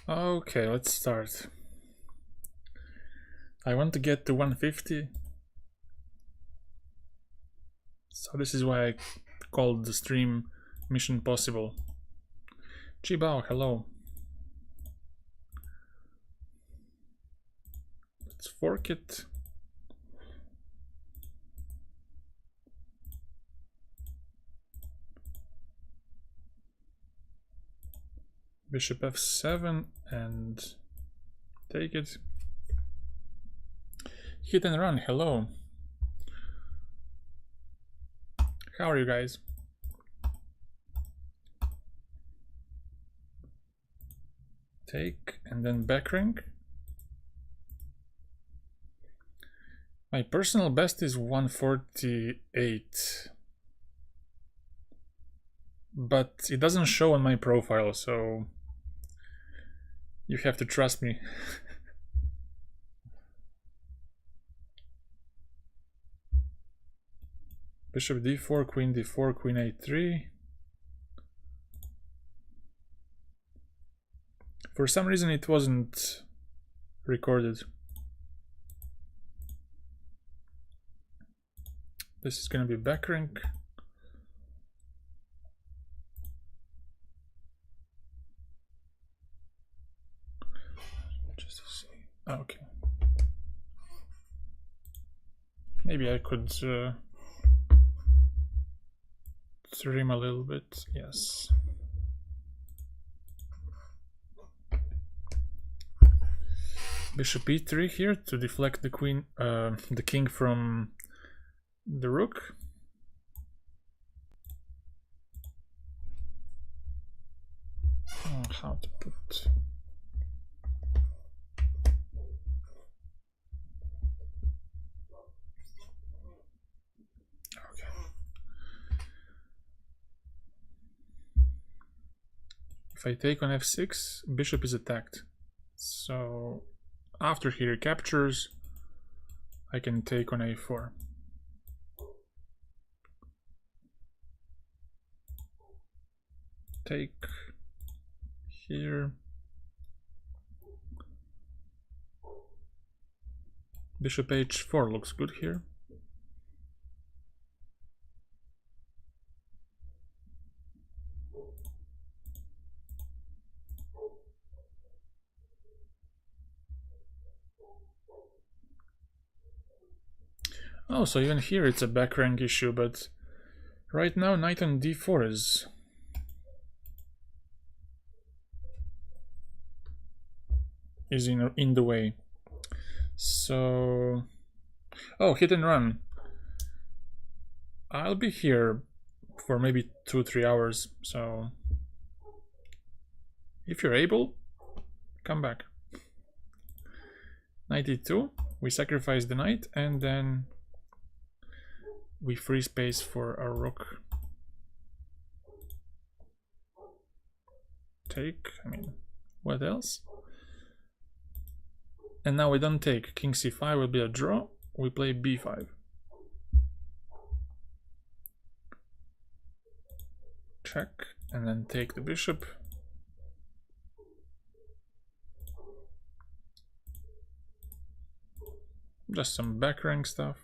Okay, let's start. I want to get to 150. So this is why I called the stream Mission Possible. Chibao, hello. Let's fork it. Bishop f7 and take it. Hit and run, hello. How are you guys? Take and then back rank. My personal best is 148. But it doesn't show on my profile, so you have to trust me. Bishop d4, queen d4, queen a3. For some reason it wasn't recorded. This is gonna be back rank. Just to see. Okay. Maybe I could trim a little bit. Yes. Bishop e3 here to deflect the queen, the king from the rook. How to put. Okay. If I take on f6, bishop is attacked. So after he recaptures, I can take on a4. Take here. Bishop h4 looks good here. Oh, so even here it's a back rank issue, but right now knight on d4 is in the way. So, oh, hit and run. I'll be here for maybe 2-3 hours, so if you're able, come back. 92, we sacrifice the knight and then we free space for our rook. Take, I mean, what else? And now we don't take. King c5 will be a draw. We play b5. Check, and then take the bishop. Just some back rank stuff.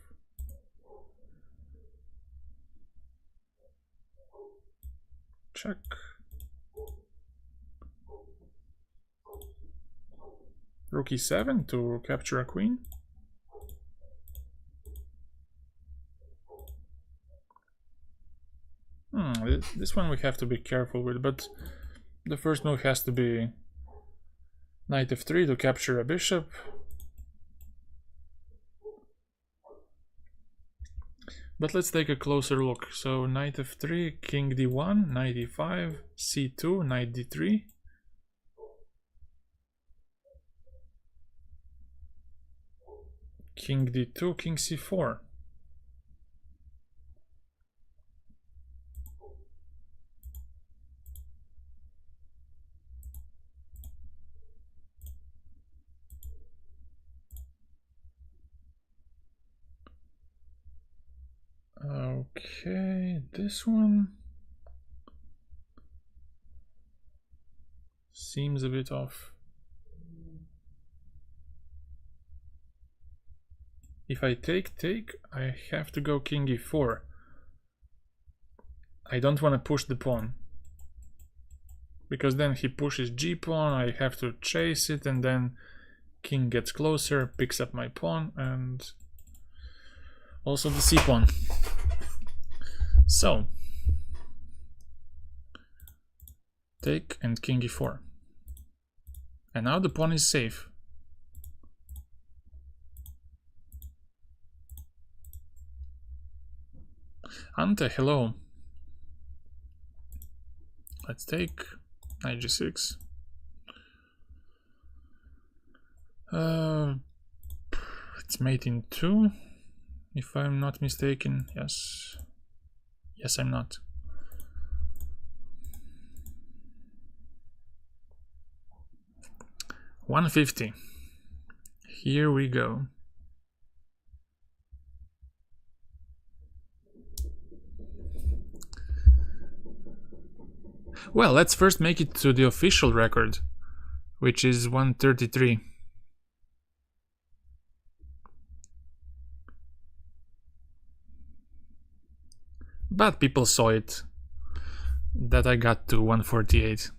Check. Rook e7 to capture a queen. This one we have to be careful with, but the first move has to be knight f3 to capture a bishop. But let's take a closer look. So knight f3, king d1, knight e5, c2, knight d3. King d2, king c4. Okay, this one seems a bit off. If I take, I have to go king e4. I don't want to push the pawn, because then he pushes g-pawn, I have to chase it, and then king gets closer, picks up my pawn, and also the c-pawn. So, take and king e4. And now the pawn is safe. Ante, hello. Let's take knight g6. It's mate in 2, if I'm not mistaken. Yes. Yes, I'm not. $150. Here we go. Well, let's first make it to the official record, which is 133. But people saw it, that I got to 148.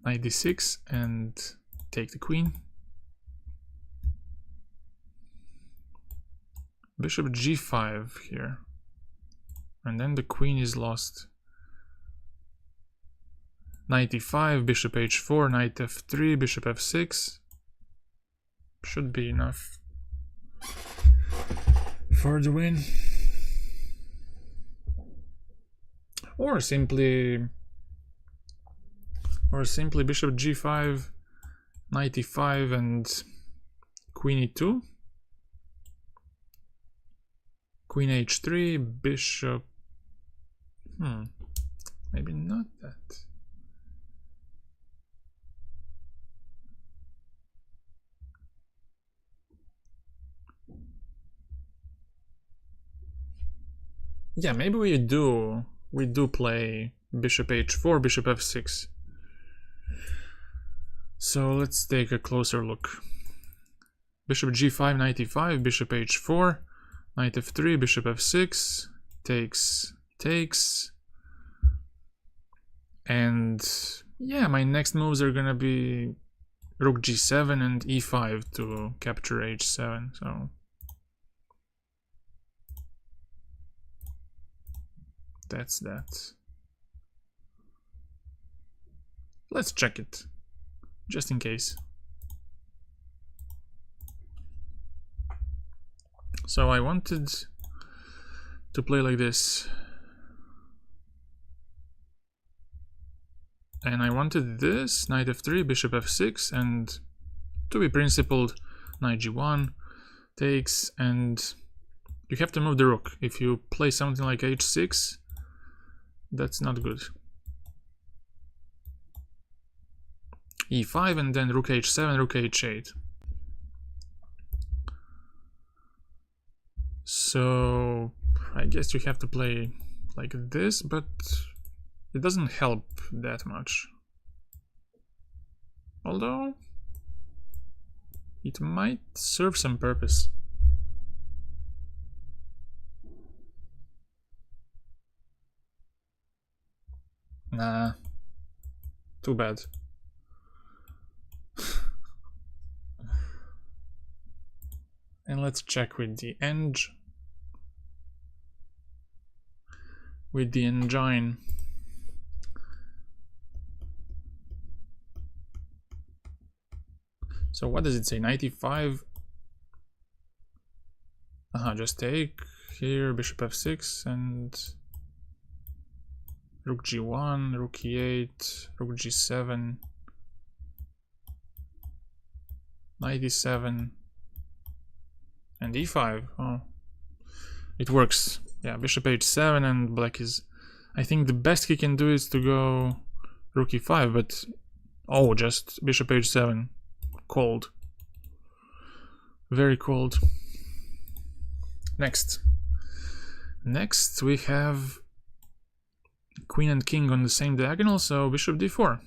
96 and take the queen. Bishop g5 here. And then the queen is lost. 95, bishop h4, knight f3, bishop f6. Should be enough for the win. Or simply bishop g5, knight e5, and queen e2. Queen h3, bishop... maybe not that. Yeah, maybe we do play bishop h4, bishop f6. So let's take a closer look. Bishop g5, knight e5, bishop h4, knight f3, bishop f6, takes. And yeah, my next moves are gonna be rook g7 and e5 to capture h7, so that's that. Let's check it, just in case. So I wanted to play like this. And I wanted this, knight f3, bishop f6, and to be principled, knight g1, takes, and you have to move the rook. If you play something like h6, that's not good. e5 and then rook h7, rook h8. So I guess you have to play like this, but it doesn't help that much. Although it might serve some purpose. Nah, too bad. And let's check with the engine. So what does it say? 95. Just take here, bishop f6 and rook g1, rook e8, rook g7, knight e7, and e5. Oh, it works. Yeah, bishop h7, and black is... I think the best he can do is to go rook e5, but... oh, just bishop h7. Cold. Very cold. Next we have queen and king on the same diagonal, so bishop d4.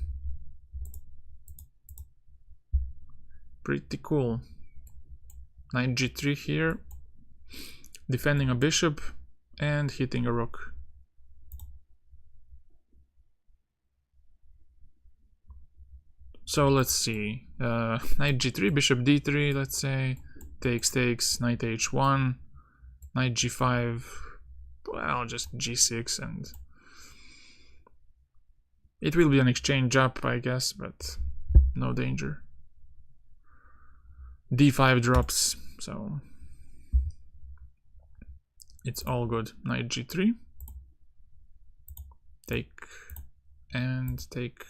Pretty cool. Knight g3 here, defending a bishop and hitting a rook. So let's see, knight g3, bishop d3, let's say, takes, knight h1, knight g5, well, just g6, and it will be an exchange up, I guess, but no danger. d5 drops, so it's all good. Knight g3, take and take.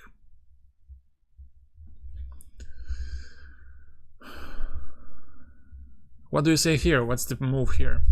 What do you say here? What's the move here?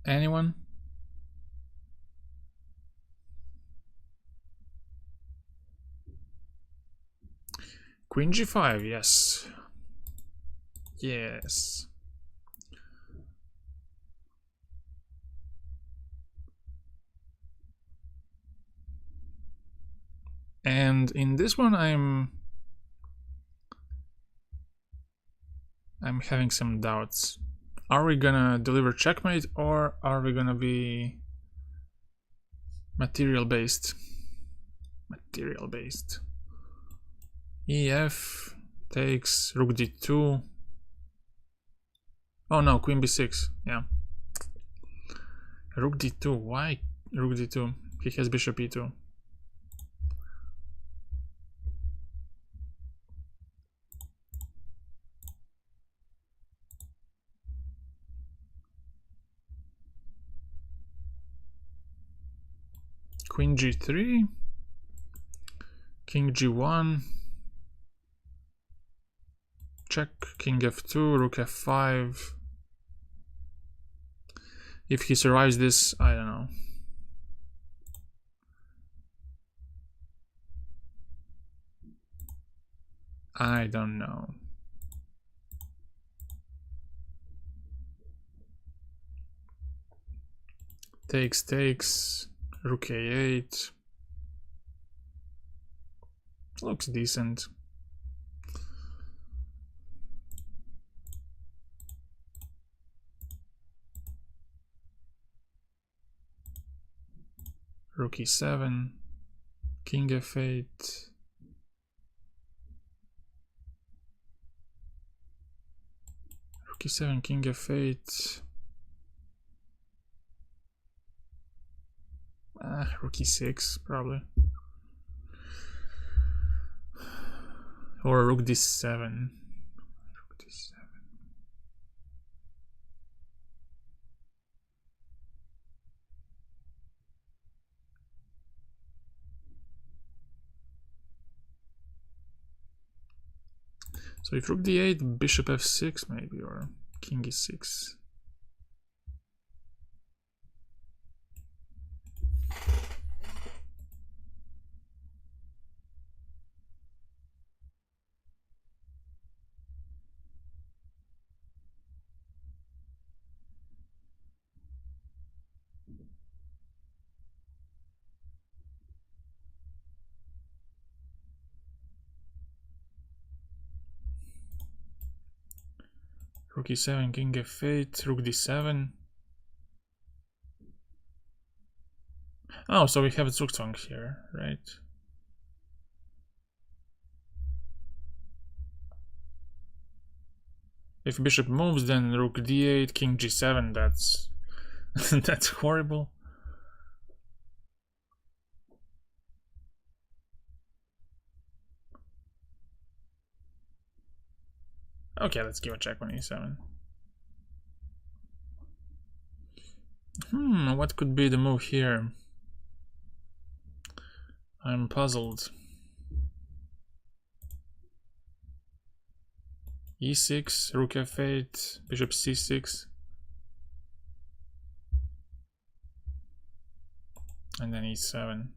Anyone? Queen g5, yes. Yes. And in this one I'm having some doubts. Are we gonna deliver checkmate or are we gonna be material based? Material based. EF takes rook d2. Oh no, queen b6. Yeah. Rook d2. Why rook d2? He has bishop e2. Queen g3, king g1, check, king f2, rook f5. If he survives this, I don't know. I don't know. Takes, rook a8. Looks decent. Rook e7, king f8. Rook e7, king f8. Rook e6, probably. Or rook d7. Rook d7. So if rook d8, bishop f6 maybe, or king e6. Rook e7, king f8, rook d7. Oh, so we have a Zugzwang here, right? If bishop moves, then rook d8, king g7, that's that's horrible. Okay, let's give a check on e7. What could be the move here? I'm puzzled. e6, rook f8, bishop c6. And then e7.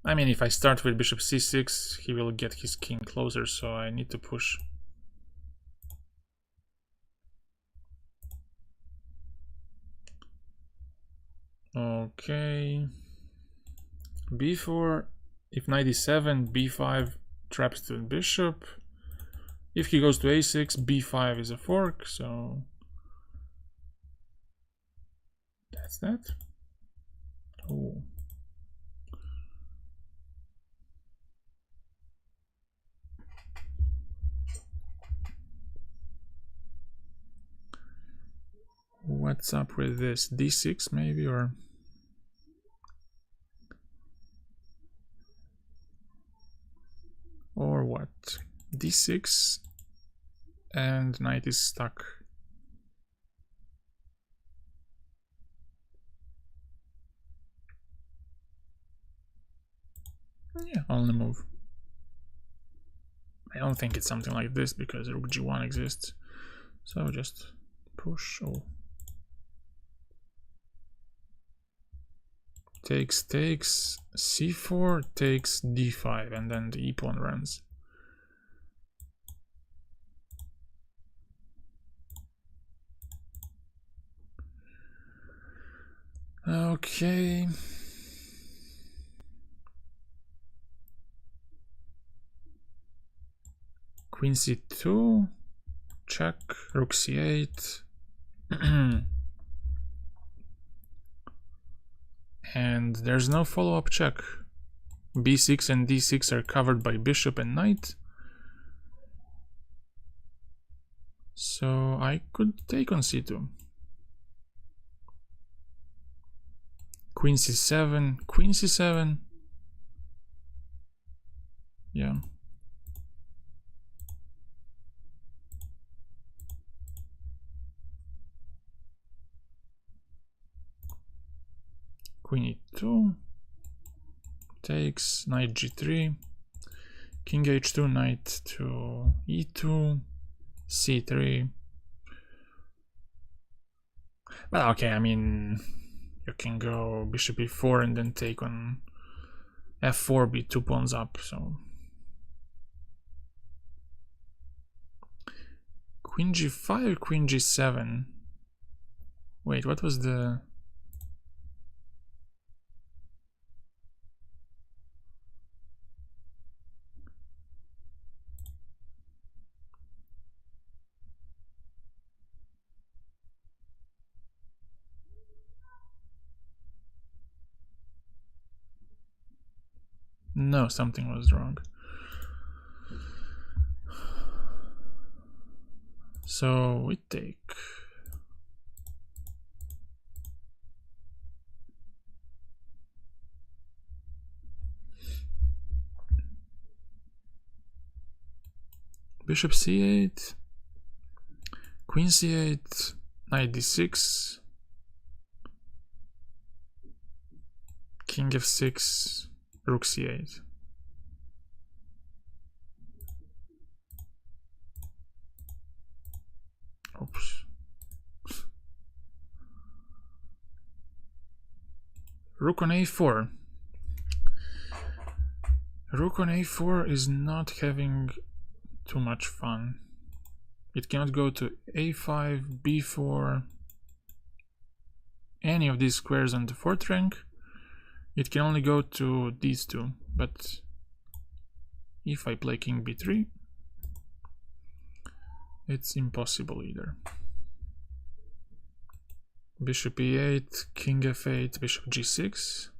I mean, if I start with bishop c6, he will get his king closer, so I need to push. Okay. b4, if knight e7, b5 traps the bishop. If he goes to a6, b5 is a fork, so that's that. Oh. What's up with this? d6 maybe, or what? d6 and knight is stuck. Yeah, only move. I don't think it's something like this because rook g1 exists. So just push. Oh. Takes, c4, takes d5, and then the e-pawn runs. Okay. Queen c2, check, rook c8. And there's no follow-up check. b6 and d6 are covered by bishop and knight. So I could take on c2. Queen c7, queen c7. Yeah. Queen e2. Takes, knight g3. King h2, knight to e2. c3. Well, okay, I mean, you can go bishop e4 and then take on f4, be 2 pawns up, so... Queen g5, queen g7. Wait, what was the... No, something was wrong. So we take... Bishop c8, Queen c8, knight d6, King f6, Rook c8. Oops. Rook on a4. Rook on a4 is not having too much fun. It cannot go to a5, b4, any of these squares on the fourth rank. It can only go to these two, but if I play king b3, it's impossible either. Bishop e8, king f8, bishop g6.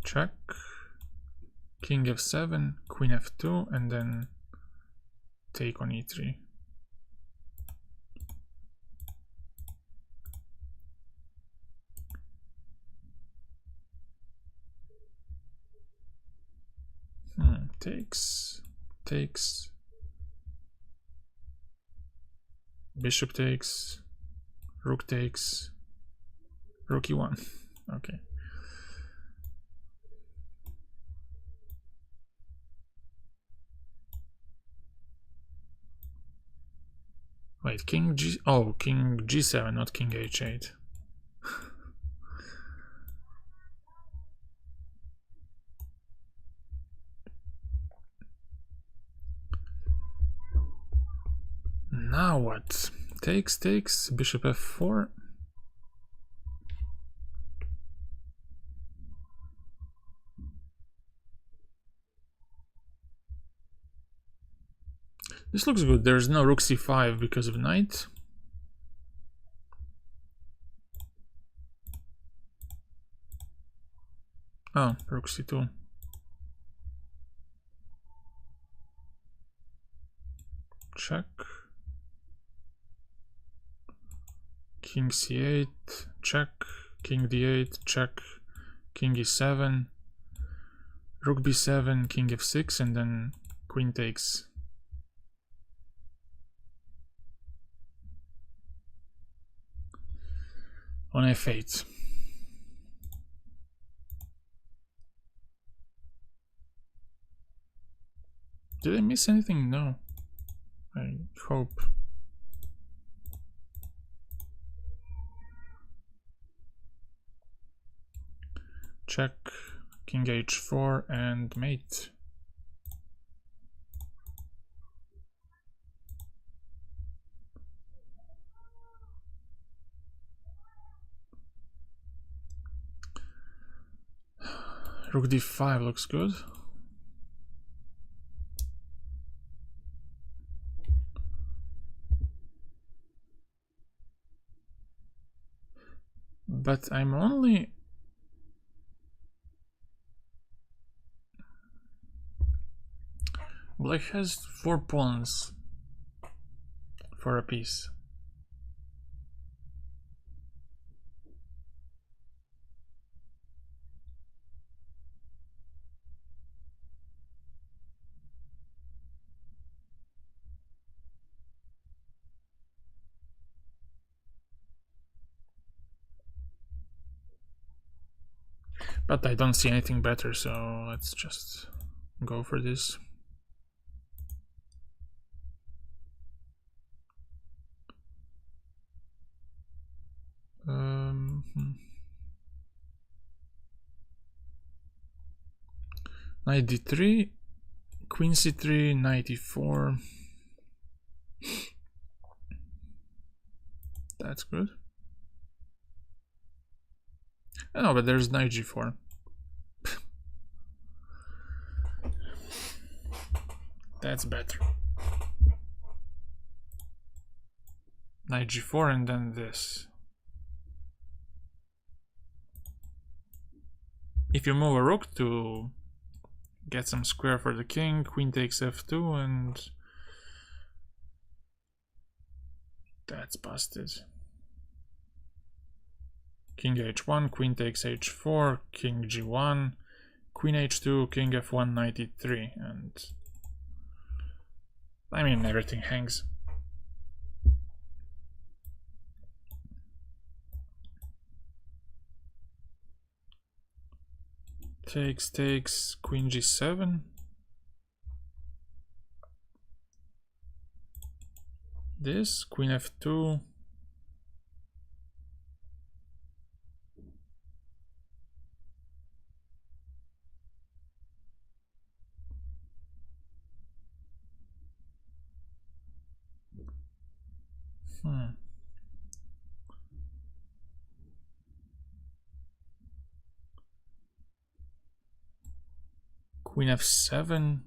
Check. King f7, queen f2, and then take on e3. Takes. Bishop takes, rook takes, rook e1. Okay. Wait, king g. Oh, king g7, not king h8. Now what? Takes, bishop f4. This looks good. There's no rook c5 because of knight. Oh, rook c2. Check. King c8, check. King d8, check. King e7. Rook b7, king f6, and then queen takes. On f8. Did I miss anything? No. I hope. Check. King h4 and mate. Rook d5 looks good. But I'm only... Black has 4 pawns for a piece. But I don't see anything better, so let's just go for this. Knight d3, queen c3, knight e4. That's good. Oh, but there's knight g4. That's better. Knight g4 and then this. If you move a rook to get some square for the king, queen takes f2 and that's busted. King h1, queen takes h4, king g1, queen h2, king f1, knight e3, and I mean everything hangs. Takes, queen g7. This, queen f2. Queen f7.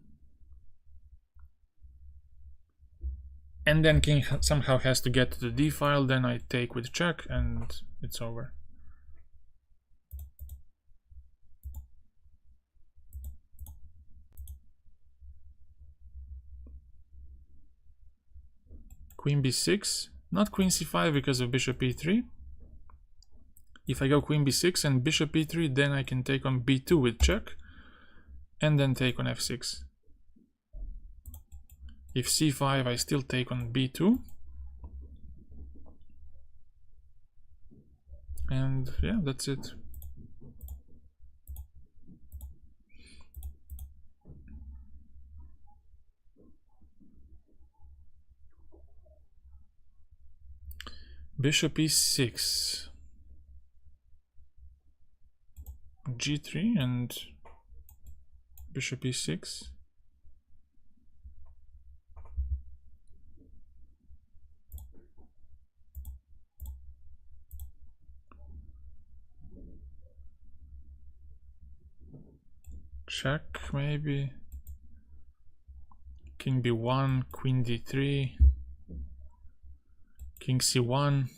And then king somehow has to get to the d file, then I take with check and it's over. Queen b6, not queen c5 because of bishop e3. If I go queen b6 and bishop e3, then I can take on b2 with check and then take on f6. If c5, I still take on b2. And yeah, that's it. Bishop e6, g3 and bishop e6. Check maybe. King b1, queen d3, king c1,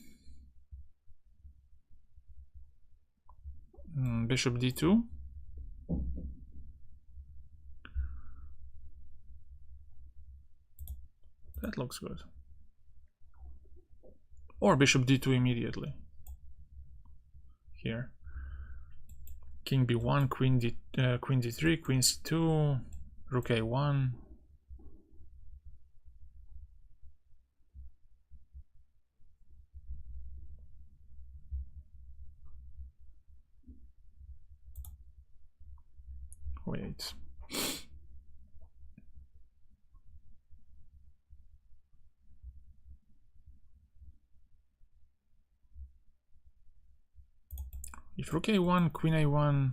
bishop d2. That looks good. Or bishop d2 immediately. Here. King b1, queen d3, queen c2, rook a1. Wait. If rook a1, queen a1,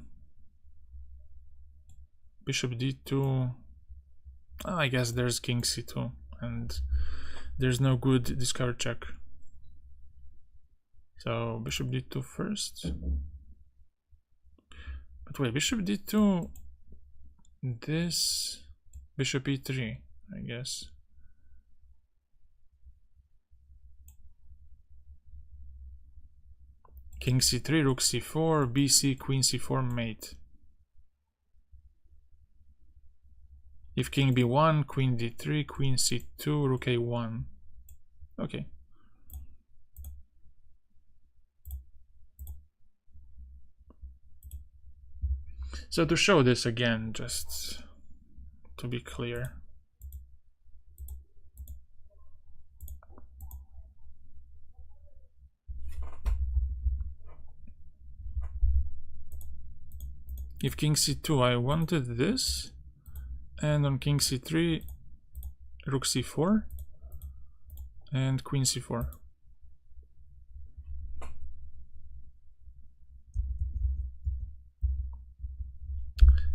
bishop d2, I guess there's king c2, and there's no good discard check. So bishop d2 first. But wait, bishop d2, this, bishop e3, I guess. King c3, rook c4, bc, queen c4 mate. If king b1, queen d3, queen c2, rook a1. Okay. So to show this again, just to be clear. If king c2, I wanted this, and on king c3, rook c4, and queen c4.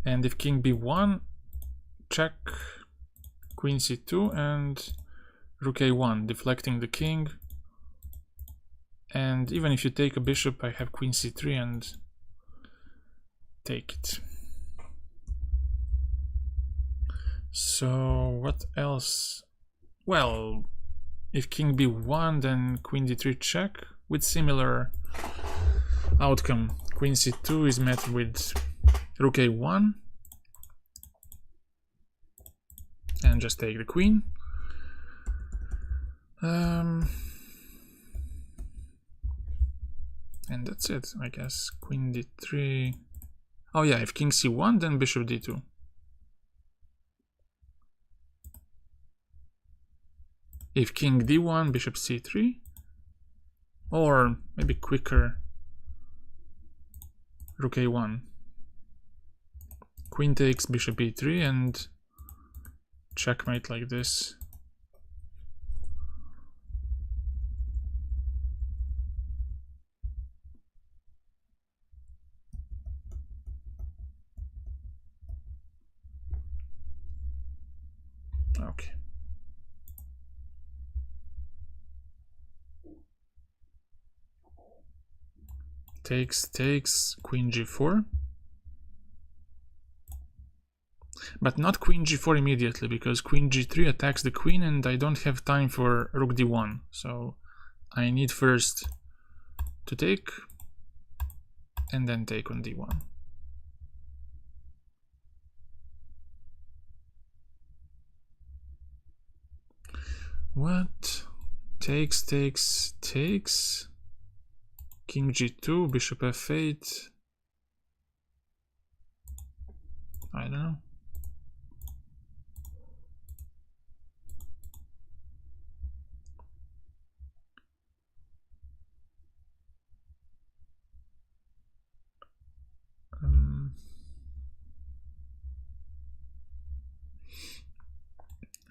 And if king b1, check, queen c2, and rook a1, deflecting the king. And even if you take a bishop, I have queen c3 and take it. So what else? Well, if king b1, then queen d3 check with similar outcome. Queen c2 is met with rook a1 and just take the queen. And that's it, I guess. Queen d3. Oh yeah, if king c1, then bishop d2. If king d1, bishop c3. Or maybe quicker, rook a1. Queen takes bishop e3 and checkmate like this. Okay. Takes, queen g4. But not queen g4 immediately, because queen g3 attacks the queen and I don't have time for rook d1. So I need first to take and then take on d1. What? Takes. King g2, bishop f8. I don't know.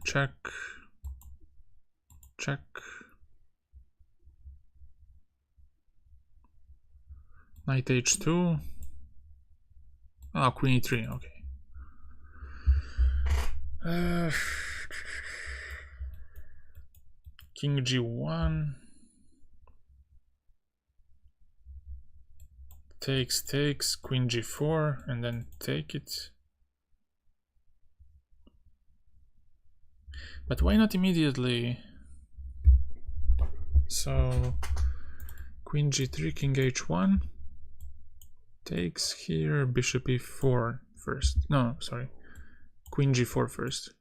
check, check. Knight h2. Ah, queen e3, okay. King g1. Takes, queen g4, and then take it. But why not immediately? So, queen g3, king h1. Takes here, bishop e4 first. No, sorry. Queen g4 first.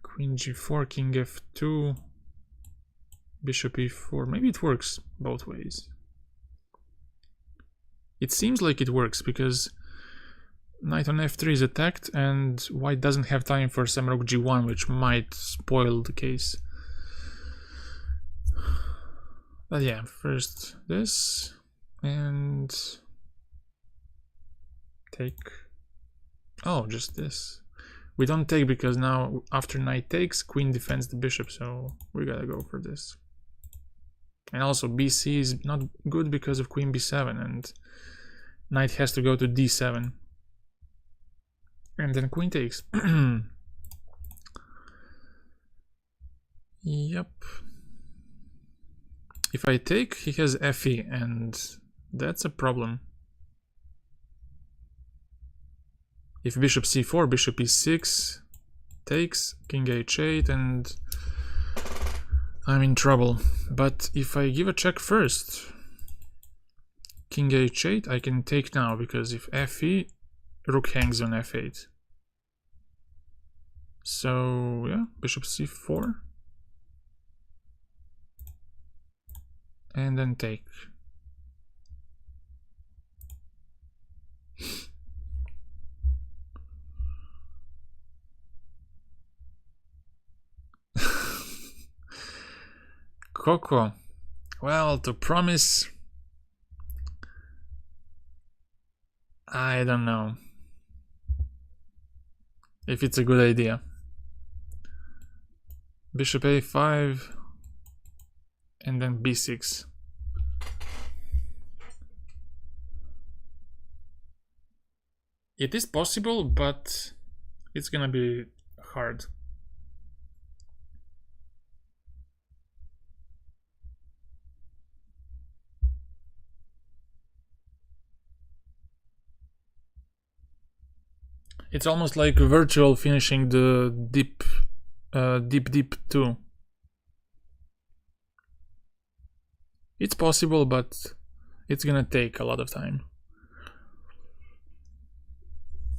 Queen g4, king f2, bishop e4. Maybe it works both ways. It seems like it works because knight on f3 is attacked and white doesn't have time for some rook g1, which might spoil the case. But yeah, first this and take. Oh, just this. We don't take because now after knight takes, queen defends the bishop, so we gotta go for this. And also bc is not good because of queen b7 and knight has to go to d7. And then queen takes. Yep. If I take, he has fe, and that's a problem. If bishop c4, bishop e6, takes, king h8, and I'm in trouble. But if I give a check first, king h8, I can take now, because if fe, rook hangs on f8. So yeah, bishop c4. And then take. Coco. Well, to promise, I don't know if it's a good idea. Bishop a5 and then b6. It is possible, but it's gonna be hard. It's almost like virtual finishing the deep 2. It's possible, but it's gonna take a lot of time.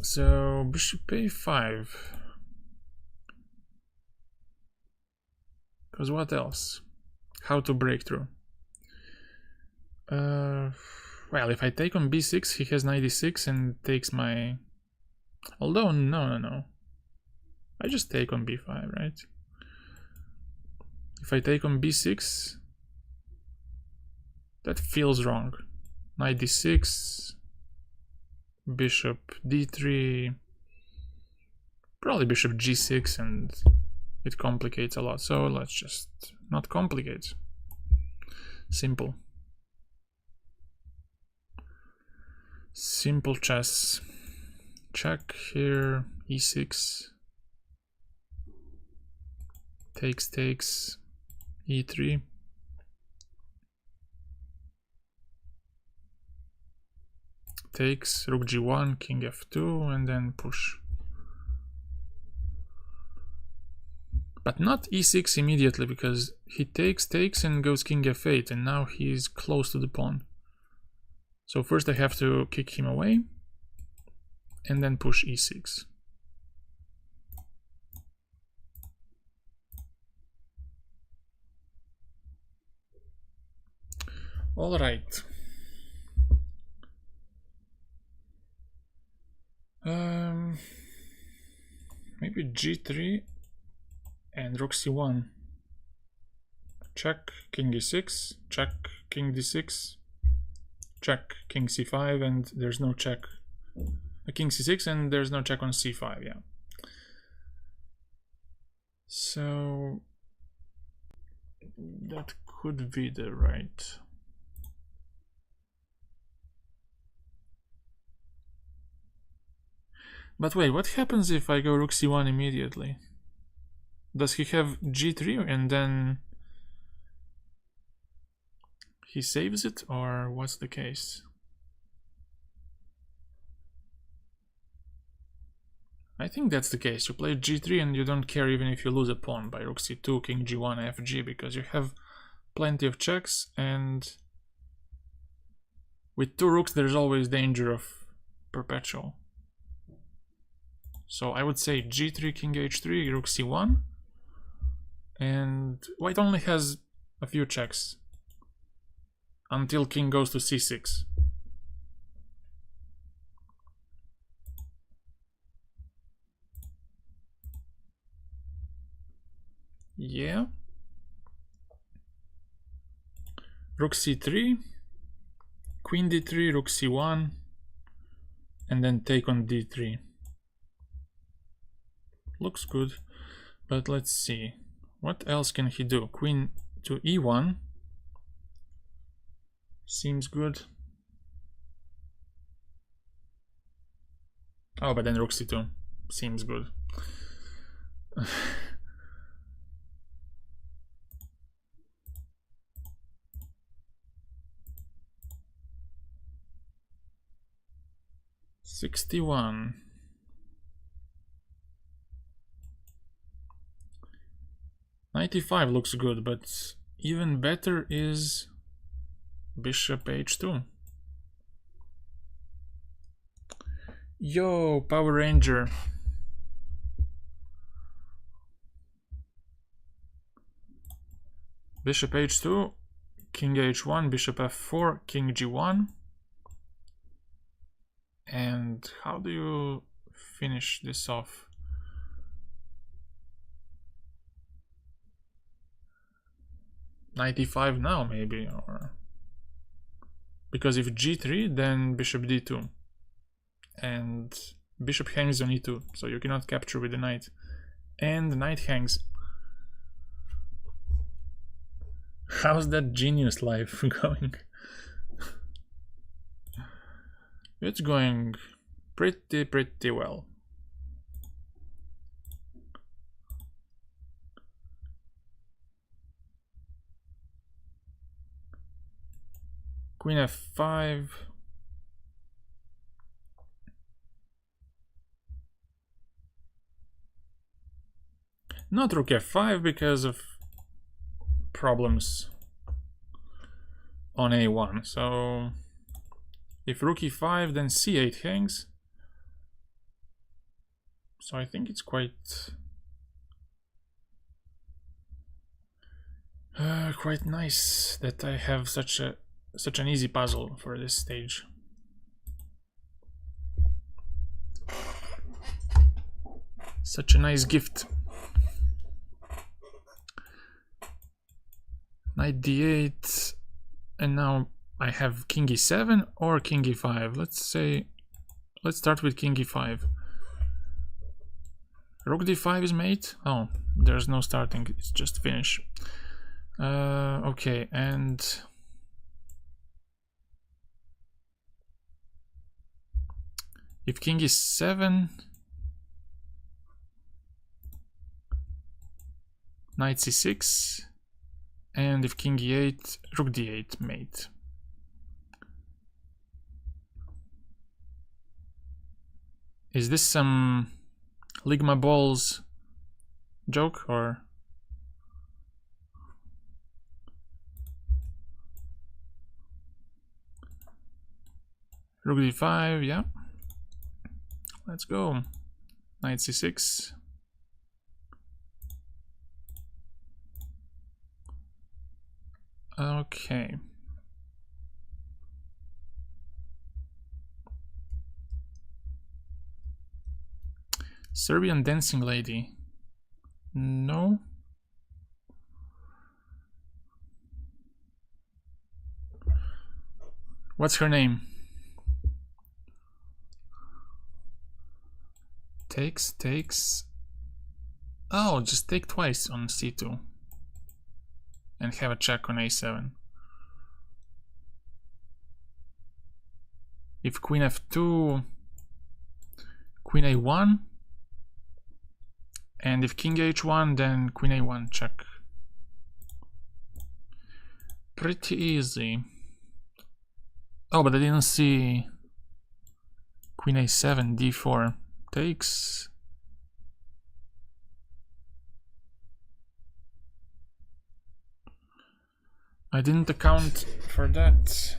So bishop a5. Because what else? How to break through? Well, if I take on b6, he has knight e6 and takes my... Although, no. I just take on b5, right? If I take on b6, that feels wrong. Knight d6, bishop d3, probably bishop g6, and it complicates a lot. So let's just not complicate. Simple. Simple chess. Check here, e6, takes, e3, takes, rook g1, king f2, and then push. But not e6 immediately, because he takes, and goes king f8, and now he's close to the pawn. So first I have to kick him away, and then push e6. All right. Maybe g3 and rook c1. Check, king e6, check, king d6, check, king c5, and there's no check. King c6 and there's no check on c5, yeah. So that could be the right. But wait, what happens if I go rook c1 immediately? Does he have g3 and then he saves it, or what's the case? I think that's the case. You play g3 and you don't care even if you lose a pawn by rook c2, king g1, fg, because you have plenty of checks, and with two rooks there's always danger of perpetual. So I would say g3, king h3, rook c1, and white only has a few checks until king goes to c6. Yeah. Rook c3, queen d3, rook c1, and then take on d3. Looks good, but let's see. What else can he do? Queen to e1 seems good. Oh, but then rook c2 seems good. '61. '95 looks good, but even better is bishop h2. Yo, Power Ranger. Bishop h2, king h1, bishop f4, king g1. And how do you finish this off? '95 now, maybe, or because if g3, then bishop d2, and bishop hangs on e2, so you cannot capture with the knight, and the knight hangs. How's that genius life going? It's going pretty well. Queen f5. Not rook f5 because of problems on a1. So if rook e5, then c8 hangs. So I think it's quite nice that I have such an easy puzzle for this stage. Such a nice gift. Knight d8, and now I have king e7 or king e5. Let's start with king e5. Rook d5 is mate. Oh, there's no starting, it's just finish. Okay, and if king e7, knight c6, and if king e8, rook d8 mate. Is this some Ligma Balls joke, or? Rook d5, yeah. Let's go. Knight c6. Okay. Serbian dancing lady. No. What's her name? Takes. Oh, just take twice on c2 and have a check on a7. If queen f2, queen a1, and if king h1, then queen a1 check. Pretty easy. Oh, but I didn't see queen a7, d4 takes. I didn't account for that.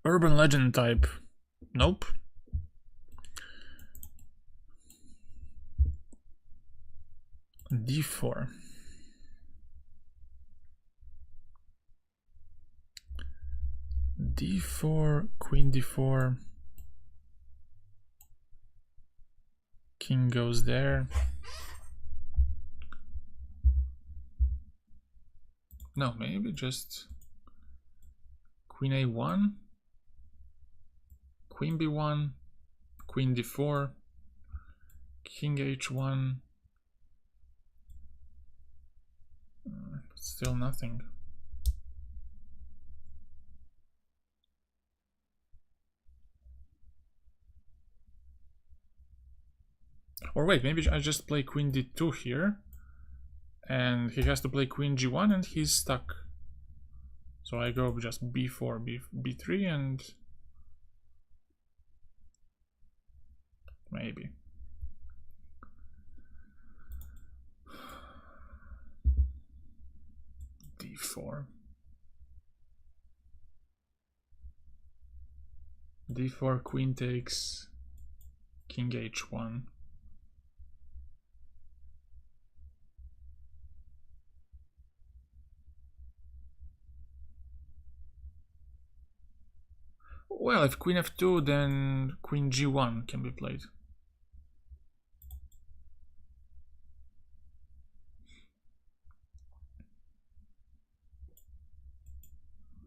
Urban legend type. Nope. d4. d4, queen d4. King goes there. No, maybe just queen a1, queen b1, queen d4, king h1. Still nothing. Or wait, maybe I just play queen d2 here, and he has to play queen g1 and he's stuck. So I go just b4, b3, and maybe. d4. d4, queen takes, king h1. Well, if queen f2, then queen g1 can be played.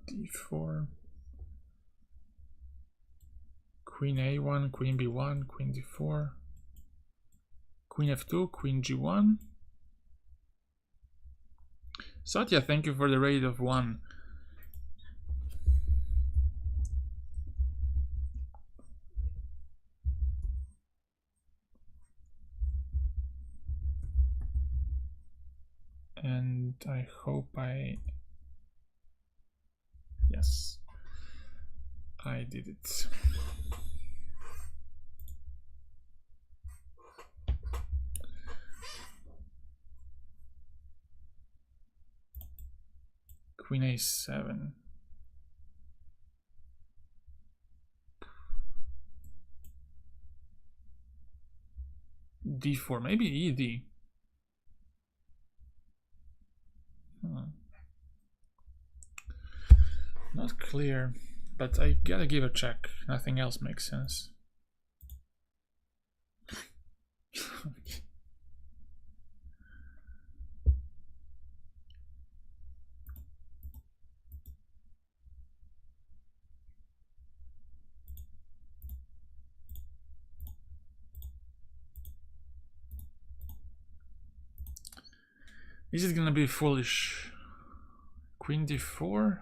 d4, queen a1, queen b1, queen d4, queen f2, queen g1. Satya, thank you for the raid of 1. And I hope yes, I did it. Queen a7. d4, maybe ed. Not clear, but I gotta give a check. Nothing else makes sense. Is it gonna be foolish? Queen d4,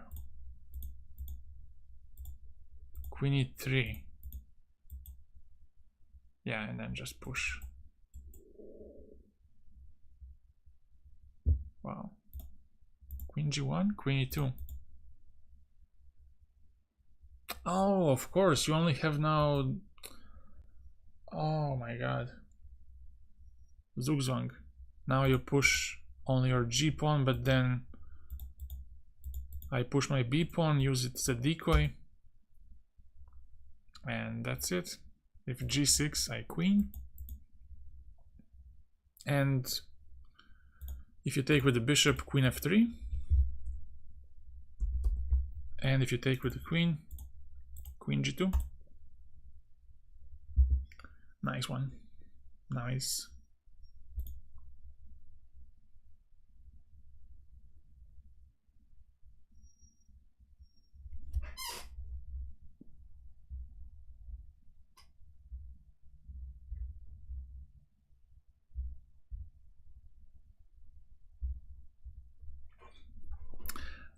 queen e3. Yeah, and then just push. Wow. Queen g1, queen e2. Oh, of course, you only have now... Oh my god. Zugzwang. Now you push only your g pawn, but then I push my b pawn, use it as a decoy. And that's it. If g6, I queen. And if you take with the bishop, queen f3. And if you take with the queen, queen g2. Nice one. Nice.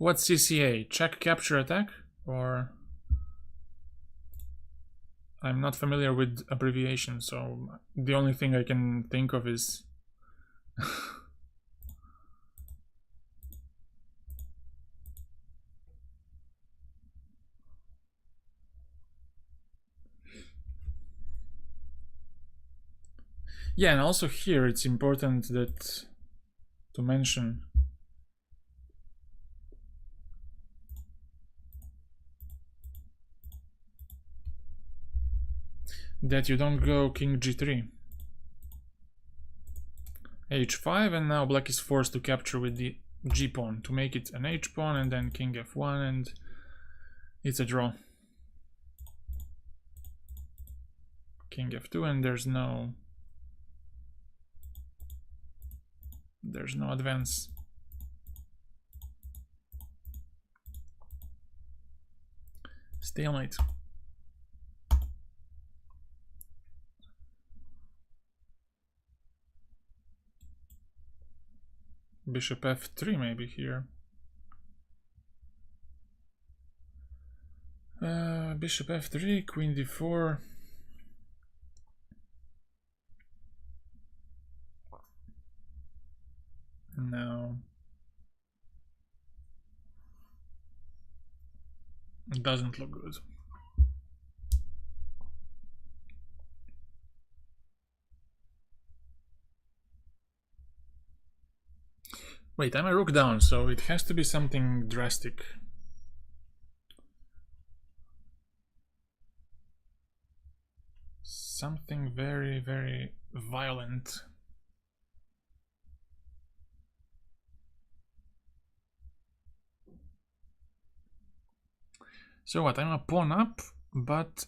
What's CCA? Check, capture, attack? Or... I'm not familiar with abbreviation, so the only thing I can think of is... Yeah, and also here it's important that to mention that you don't go king g3, h5, and now black is forced to capture with the g pawn to make it an h pawn, and then king f1, and it's a draw. King f2, and there's no advance. Stalemate. Bishop f3 maybe here. Bishop f3, queen d4. No. It doesn't look good. Wait, I'm a rook down, so it has to be something drastic. Something very, very violent. So what, I'm a pawn up, but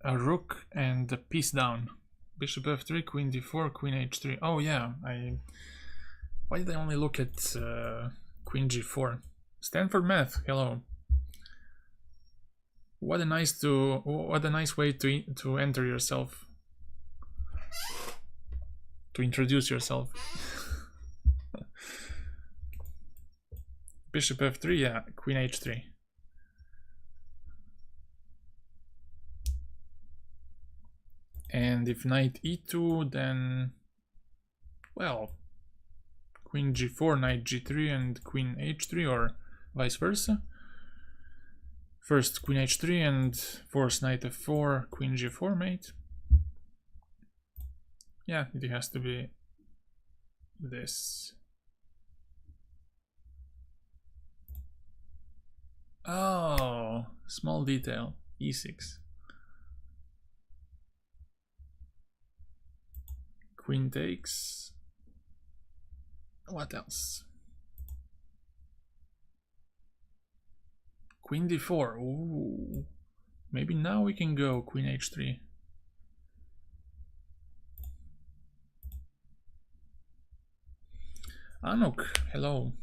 a rook and a piece down. Bishop f3, queen d4, queen h3. Oh yeah, why did I only look at queen g4? Stanford Math, hello. What a nice way to enter yourself. To introduce yourself. Bishop f3, yeah, queen h3. And if knight e2, then, well, queen g4, knight g3, and queen h3, or vice versa. First queen h3 and force knight f4, queen g4 mate. Yeah, it has to be this. Oh, small detail, e6. Queen takes. What else? Queen d4. Ooh. Maybe now we can go queen h3. Anuk, hello.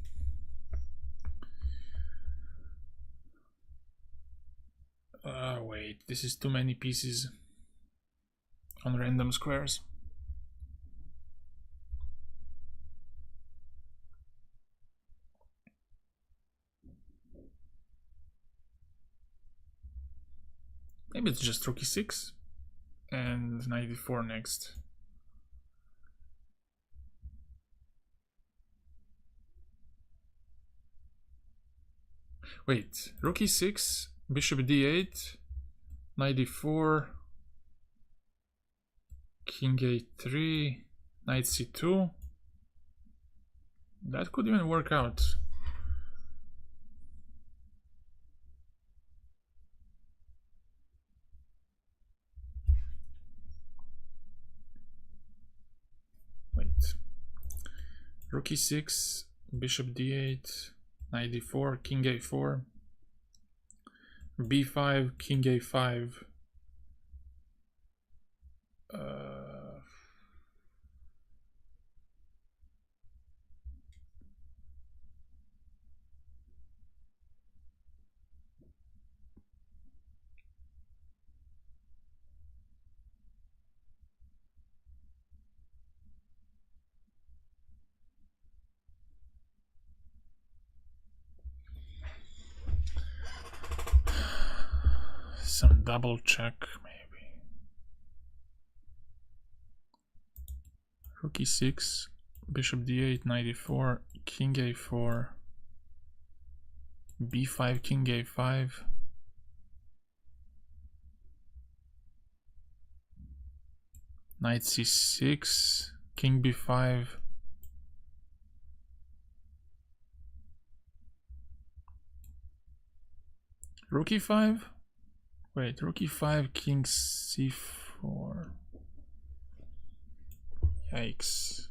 Wait, this is too many pieces on random squares. Maybe it's just rook e6 and knight d4 next. Wait, rook e6, bishop d8, knight d4, king a3, knight c2. That could even work out. Wait. Rook e6, bishop d8, knight d4, king a4, b5, king a5. double check, maybe. Rook e6, bishop d8, knight e4, king a4, b5, king a5. Knight c6, king b5. Rook e5? Wait, rook e5, king c4. Yikes.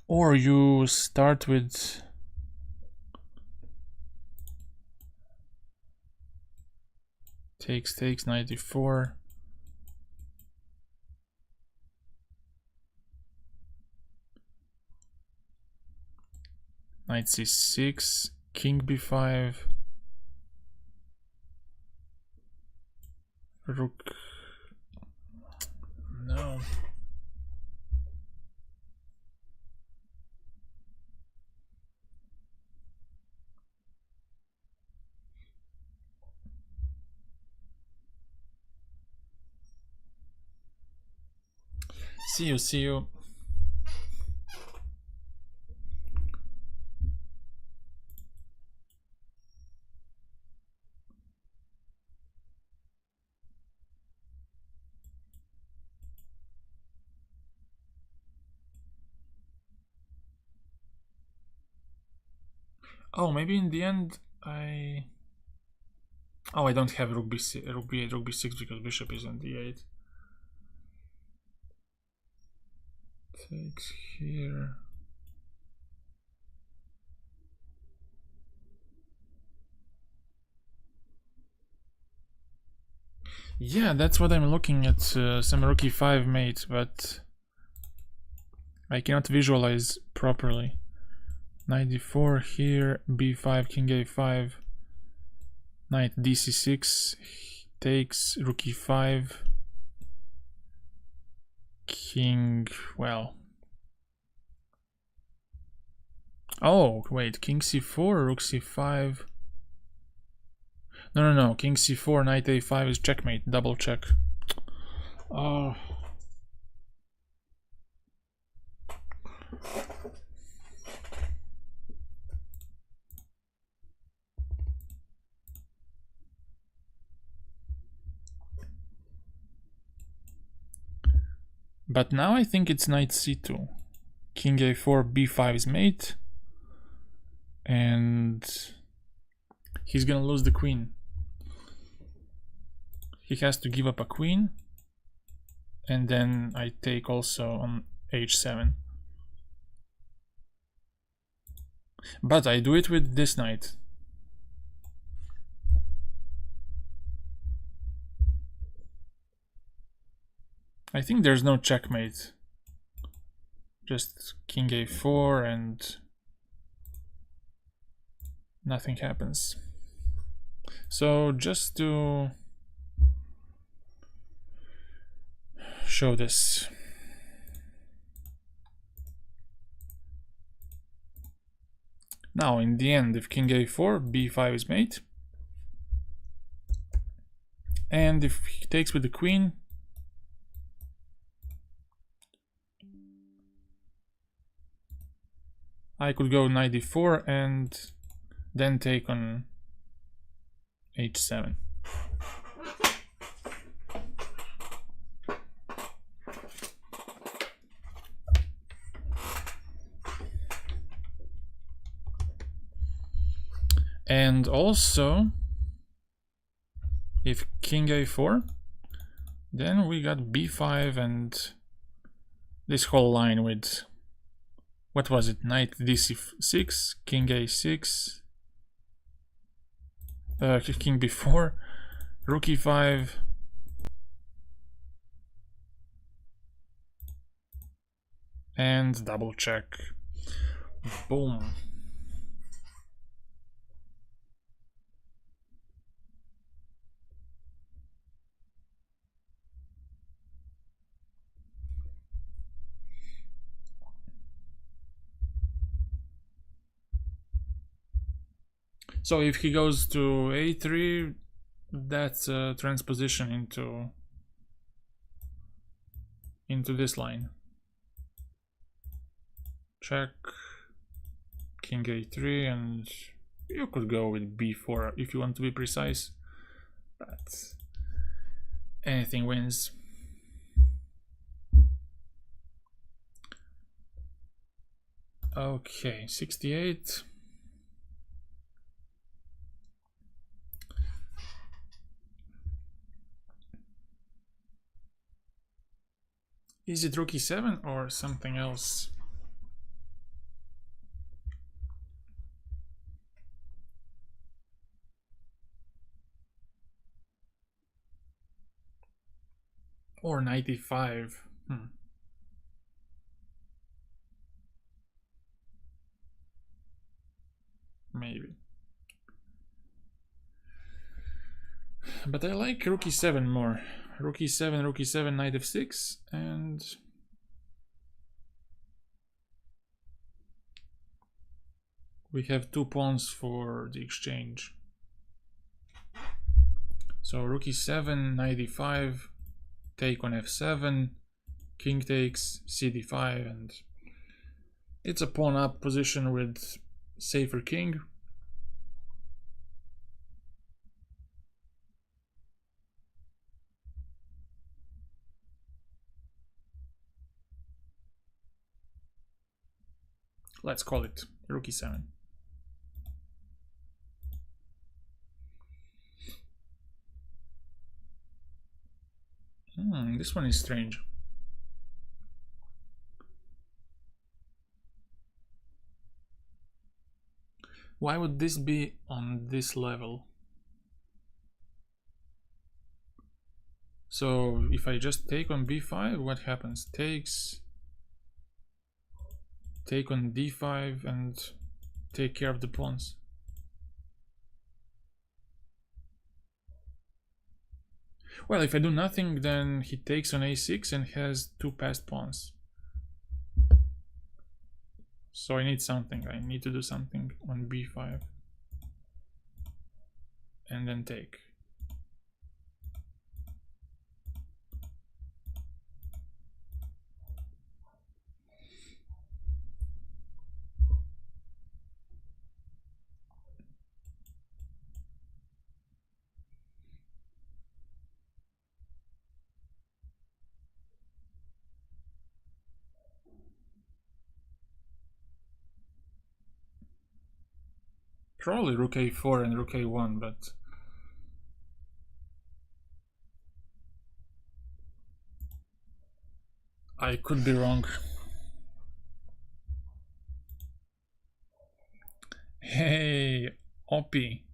Or you start with takes, knight d4. Knight c6, king b5. Rook. No. See you, see you. Oh, maybe in the end I... Oh, I don't have rook b6, rook b8, rook b6 because bishop is on d8. Takes here. Yeah, that's what I'm looking at, some rook e5 mate, but I cannot visualize properly. Knight d4 here, b5, king a5, knight dc6, takes, rook e5, king, well. Oh, wait, king c4, rook c5. No, king c4, knight a5 is checkmate, double check. Oh. But now I think it's knight c2. King a4, b5 is mate. And he's gonna lose the queen. He has to give up a queen. And then I take also on h7. But I do it with this knight. I think there's no checkmate. Just king a4 and nothing happens. So just to show this. Now in the end, if king a4, b5 is mate. And if he takes with the queen, I could go knight d4 and then take on h7. And also, if king a4, then we got b5 and this whole line with, what was it, knight dc6, king a6, king b4, rook e5, and double check. Boom. So if he goes to a3, that's a transposition into this line. Check, king a3, and you could go with b4 if you want to be precise, but anything wins. Okay, 68. Is it rook e7 or something else? Or 95? Maybe. But I like rook e7 more. Rook e7, knight f6, and we have 2 pawns for the exchange. So rook e7, knight e5, take on f7, king takes, cd5, and it's a pawn up position with safer king. Let's call it rook e7. This one is strange. Why would this be on this level? So if I just take on b5, what happens? Takes, take on d5 and take care of the pawns. Well, if I do nothing, then he takes on a6 and has 2 passed pawns. So I need something. I need to do something on b5 and then take. Probably rook a4 and rook a1, but I could be wrong. Hey, Oppie.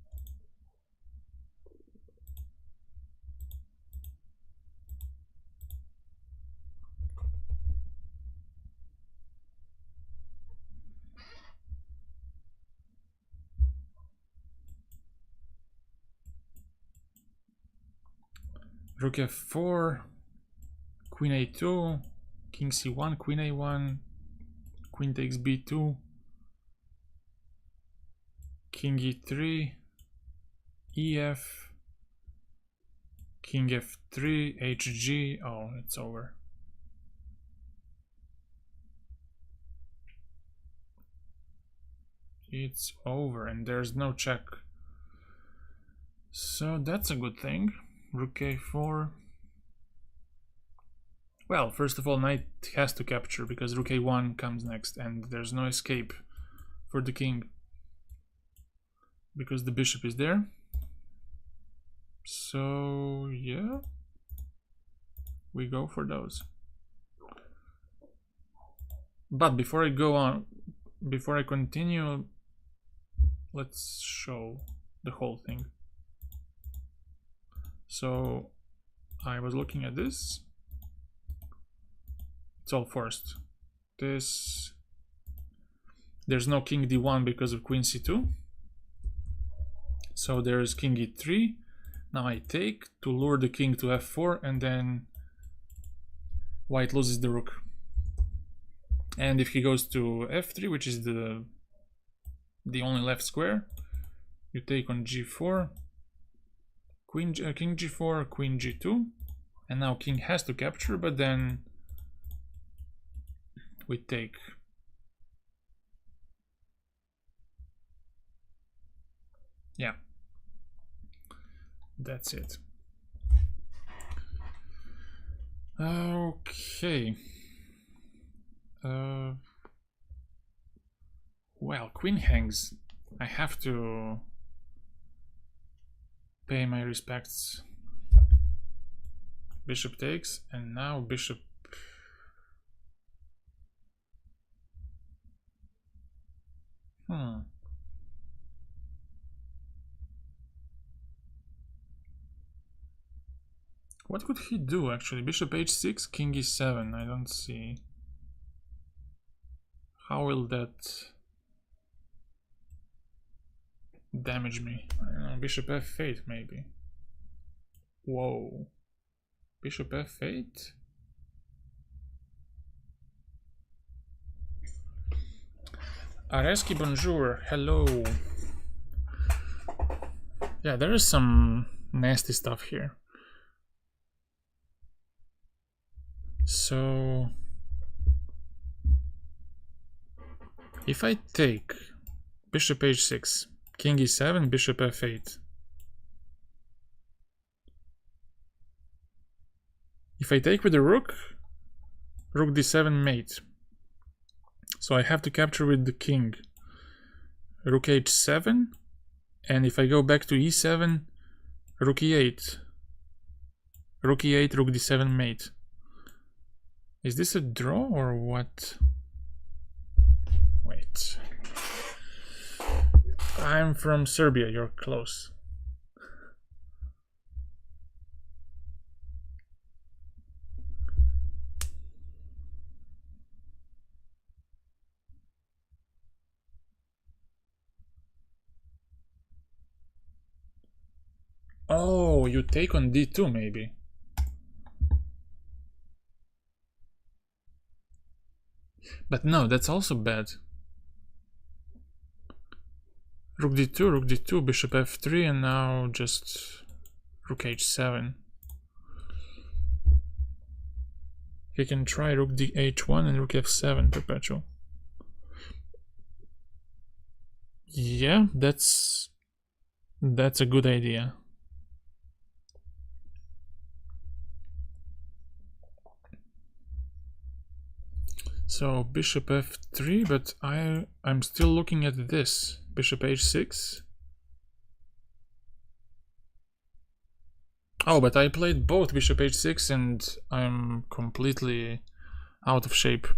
Rook f4, queen a2, king c1, queen a1, queen takes b2, king e3, ef, king f3, hg. Oh, it's over. It's over, and there's no check. So that's a good thing. Rook a4. Well, first of all, knight has to capture because rook a1 comes next, and there's no escape for the king because the bishop is there. So yeah, we go for those. But before I go on, before I continue, let's show the whole thing. So I was looking at this. It's all forced. This, there's no king d1 because of queen c2. So there's king e3. Now I take to lure the king to f4, and then white loses the rook. And if he goes to f3, which is the only left square, You take on g4, king g4, queen g2, and now king has to capture, but then we take. Yeah, that's it. Okay. Well, queen hangs. I have to pay my respects. Bishop takes, and now bishop. What could he do actually? Bishop h6, king e7. I don't see. How will that damage me? I don't know. Bishop f8 maybe. Whoa. Bishop f8? Areski, bonjour. Hello. Yeah, there is some nasty stuff here. So if I take bishop h6, king e7, bishop f8. If I take with the rook, rook d7 mate. So I have to capture with the king. Rook h7, and if I go back to e7, rook e8. Rook e8, rook d7 mate. Is this a draw or what? Wait. I'm from Serbia, you're close. Oh, you take on d2 maybe. But no, that's also bad. Rook d2, bishop f3, and now just rook h7. He can try rook dh1 and rook f7 perpetual. Yeah, that's a good idea. So bishop f3, but I'm still looking at this. Bishop h6. Oh, but I played both bishop h6 and I'm completely out of shape.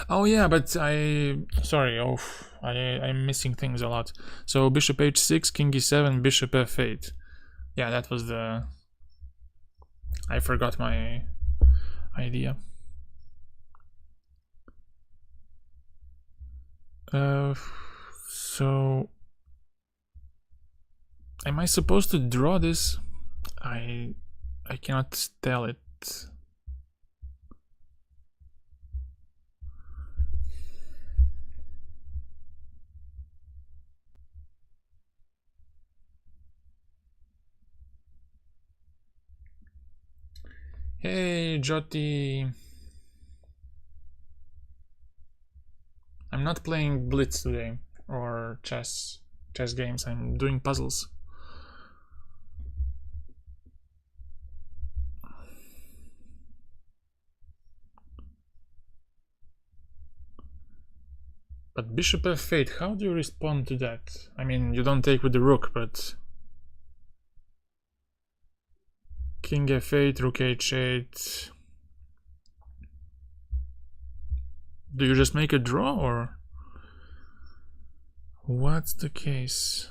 Oh yeah, but sorry, I'm missing things a lot. So bishop h6, king e7, bishop f8. Yeah, that was the... I forgot my idea. So am I supposed to draw this? I cannot tell it. Hey, Jyoti. I'm not playing Blitz today or chess games. I'm doing puzzles. But bishop f8, how do you respond to that? I mean, you don't take with the rook, but king f8, rook h8. Do you just make a draw or what's the case?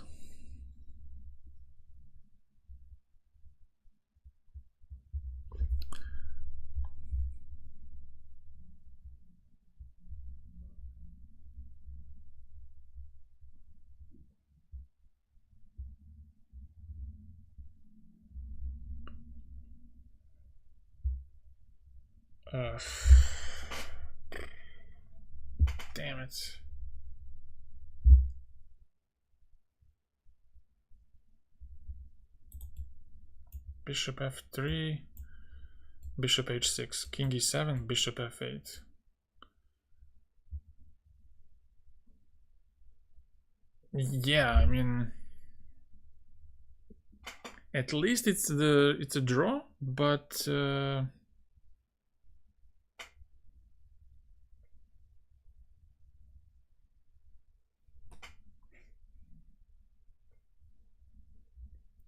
Damn it. Bishop f3, bishop h6, king e7, bishop f8. Yeah, I mean, at least it's a draw, but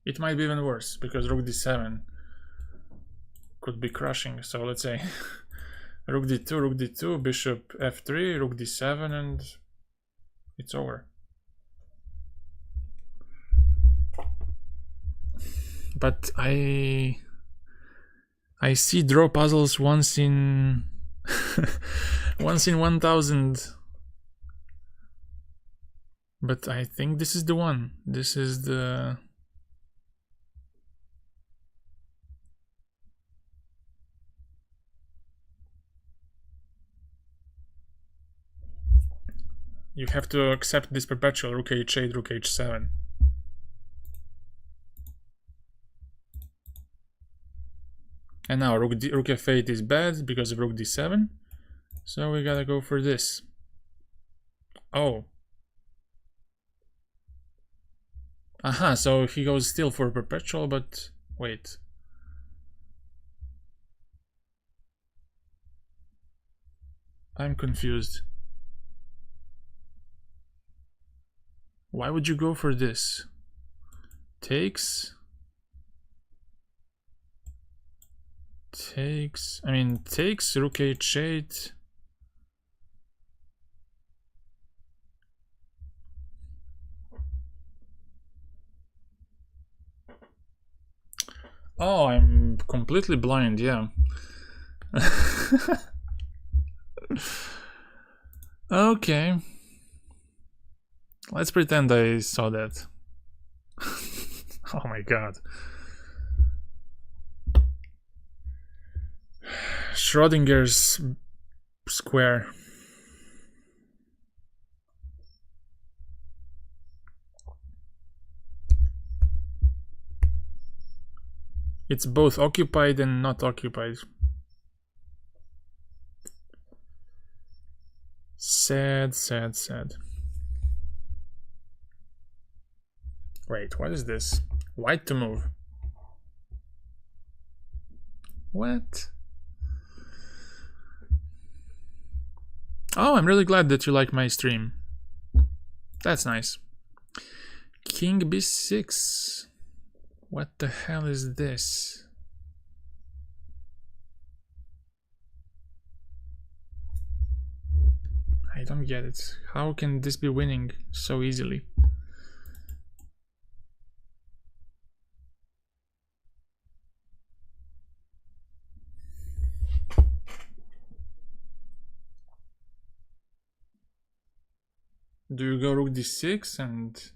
it might be even worse because rook d7 could be crushing. So let's say rook d2, bishop f3, rook d7, and it's over. But I see draw puzzles once in once in 1000. But I think this is the one. This is the you have to accept this perpetual rook h8, rook h7. And now rook f8 is bad because of rook d7. So we gotta go for this. Oh. Aha, so he goes still for perpetual, but wait. I'm confused. Why would you go for this? Takes, I mean, takes rook h8. Oh, I'm completely blind, yeah. Okay. Let's pretend I saw that. Oh my god. Schrodinger's square. It's both occupied and not occupied. Sad, sad, sad. Wait, what is this? White to move. What? Oh, I'm really glad that you like my stream. That's nice. King b6. What the hell is this? I don't get it. How can this be winning so easily? Do you go rook d6 and...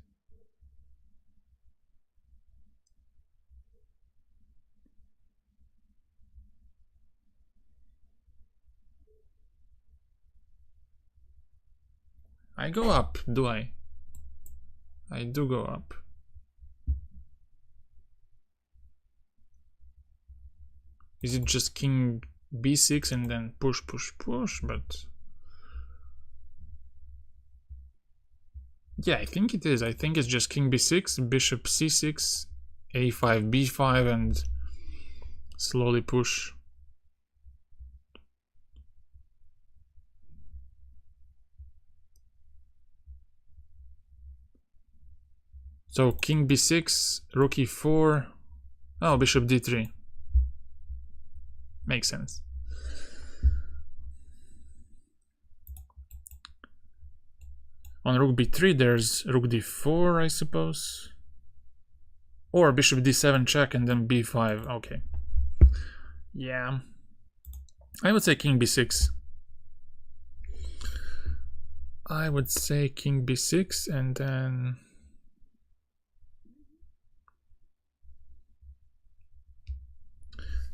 I go up, do I? I do go up. Is it just king b6 and then push, push, push? But... yeah, I think it is. I think it's just king b6, bishop c6, a5, b5, and slowly push. So king b6, rook e4, oh, bishop d3. Makes sense. On rook b3 there's rook d4, I suppose. Or bishop d7 check and then b5, okay. Yeah. I would say king b6. I would say king b6 and then...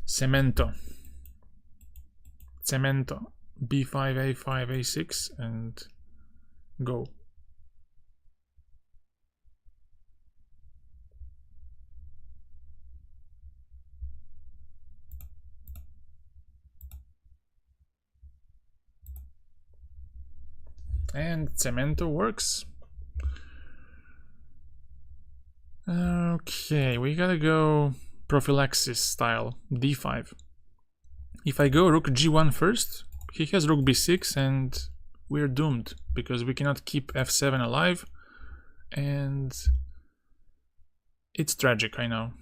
cemento. Cemento. B5, A5, A6, and go. And Cemento works. Okay, we gotta go prophylaxis style, D5. If I go rook G1 first, he has rook B6 and we're doomed because we cannot keep F7 alive, and it's tragic, I know.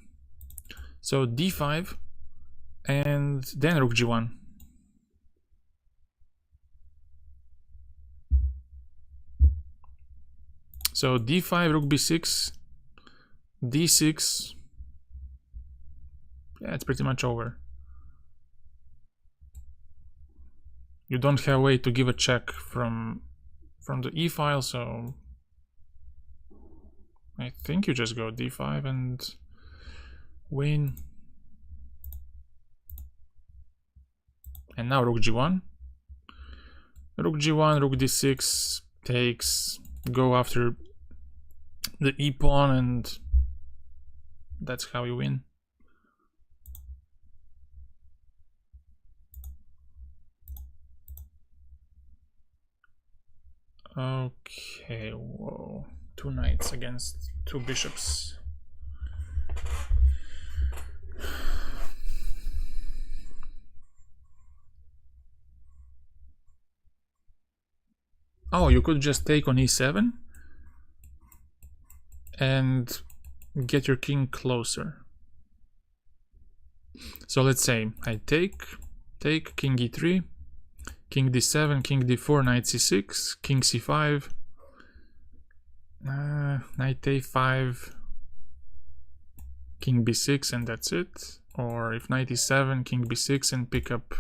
So D5 and then rook G1. So D5, rook B6, D6. Yeah, it's pretty much over. You don't have a way to give a check from the E file, so I think you just go D5 and win. And now rook G1. Rook G1, rook D6 takes, go after the E pawn, and that's how you win. Okay, whoa. 2 knights against 2 bishops. Oh, you could just take on E7 and get your king closer. So let's say I take, king E3, king D7, king D4, knight C6, king C5, knight A5, king B6, and that's it. Or if knight E7, king B6, and pick up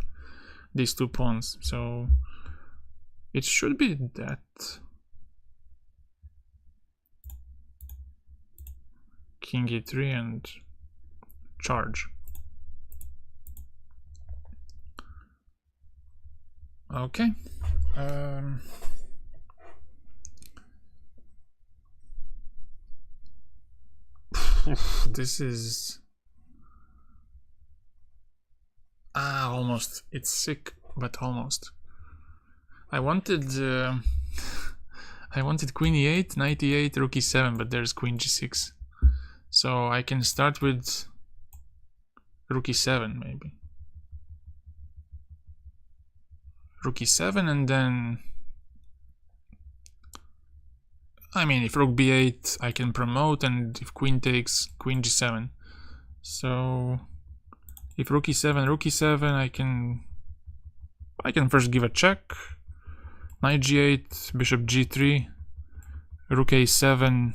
these 2 pawns. So it should be that. King E3 and charge. Okay. This is almost. It's sick, but almost. I wanted queen E8, knight E8, rook E7, but there's queen G6. So I can start with rook E7 maybe. Rook E7, and then, I mean, if rook B8 I can promote, and if queen takes, queen G7. So if rook E7, rook E7, I can first give a check. Knight G8, bishop G3, rook A7.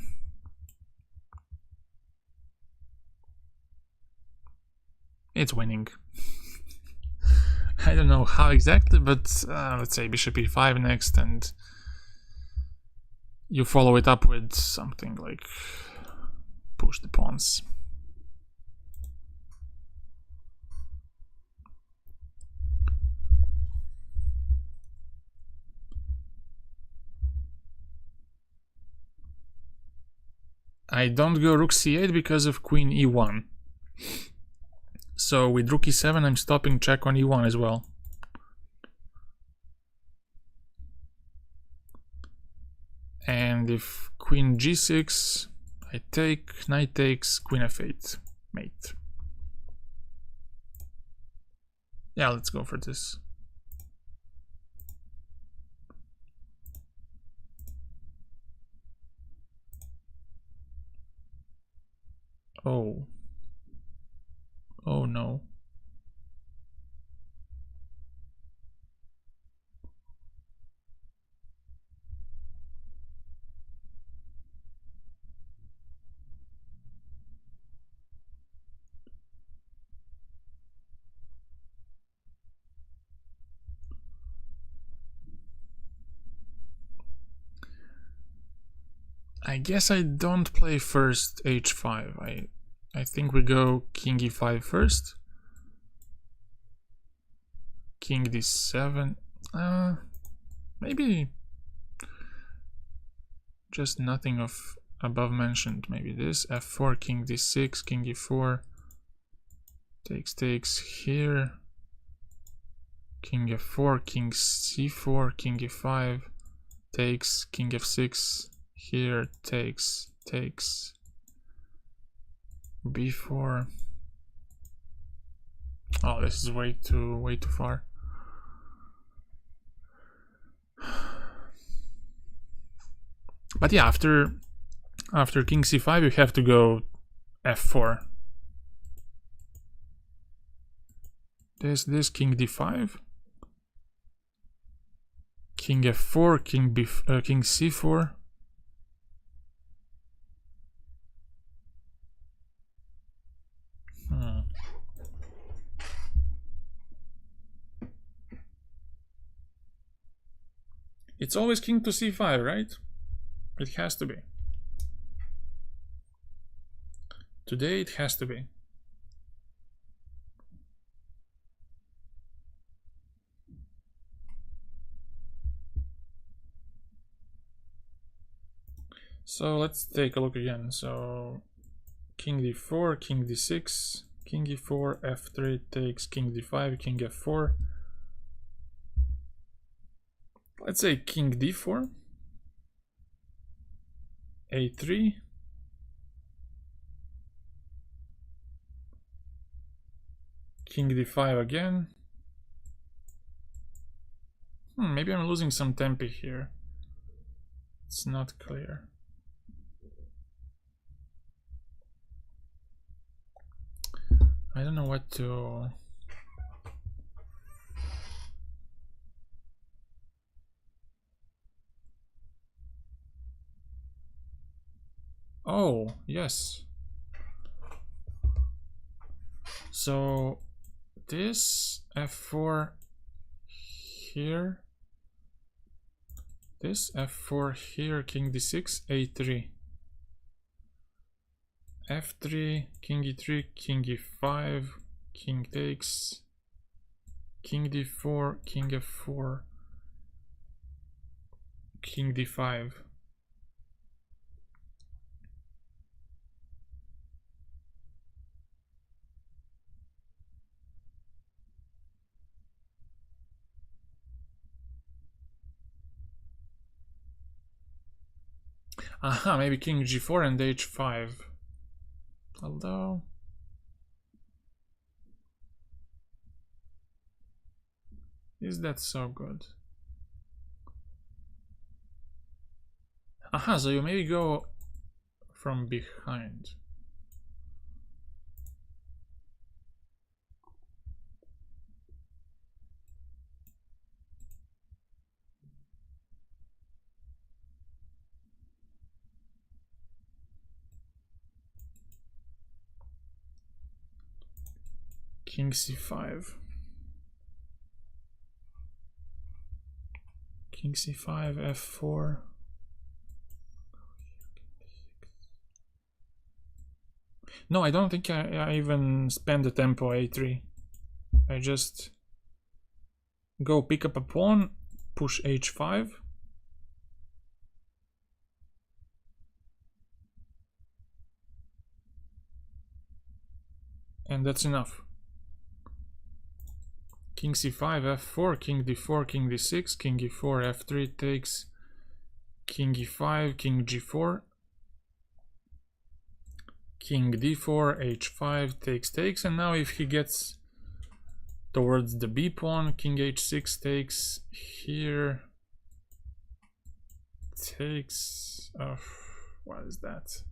It's winning. I don't know how exactly, but let's say bishop E5 next, and you follow it up with something like push the pawns. I don't go rook C8 because of queen E1. So with rook E7 I'm stopping check on E1 as well. And if queen G6, I take, knight takes, queen F8, mate. Yeah, let's go for this. Oh. Oh no. I guess I don't play first H5. I think we go king E5 first. king d7. Maybe just nothing of above mentioned. Maybe this f4, king d6, king e4, takes here, king f4, king c4, king e5, takes, king f6, here, takes b4. Oh, this is way too far. But yeah, after king c5 you have to go f4. This king d5, king f4, king c4. It's always king to c5, right? It has to be. Today it has to be. So let's take a look again. So king d4, king d6, king e4, f3 takes, king d5, king f4. Let's say king d4, a3, king d5 again. Maybe I'm losing some tempo here. It's not clear. I don't know what to... Oh, yes. So this f4 here, this f4 here, king d6, a3, f3, king e3, king e5, king takes, king d4, king f4, king d5. Aha, maybe king g4 and h5. Although... is that so good? Aha, so you maybe go from behind. King c5. King c5, f4. No, I don't think I even spend the tempo a3. I just go pick up a pawn, push h5. And that's enough. King c5, f4, king d4, king d6, king e4, f3 takes, king e5, king g4, king d4, h5 takes, and now if he gets towards the b pawn, king h6 takes, here takes. What is that?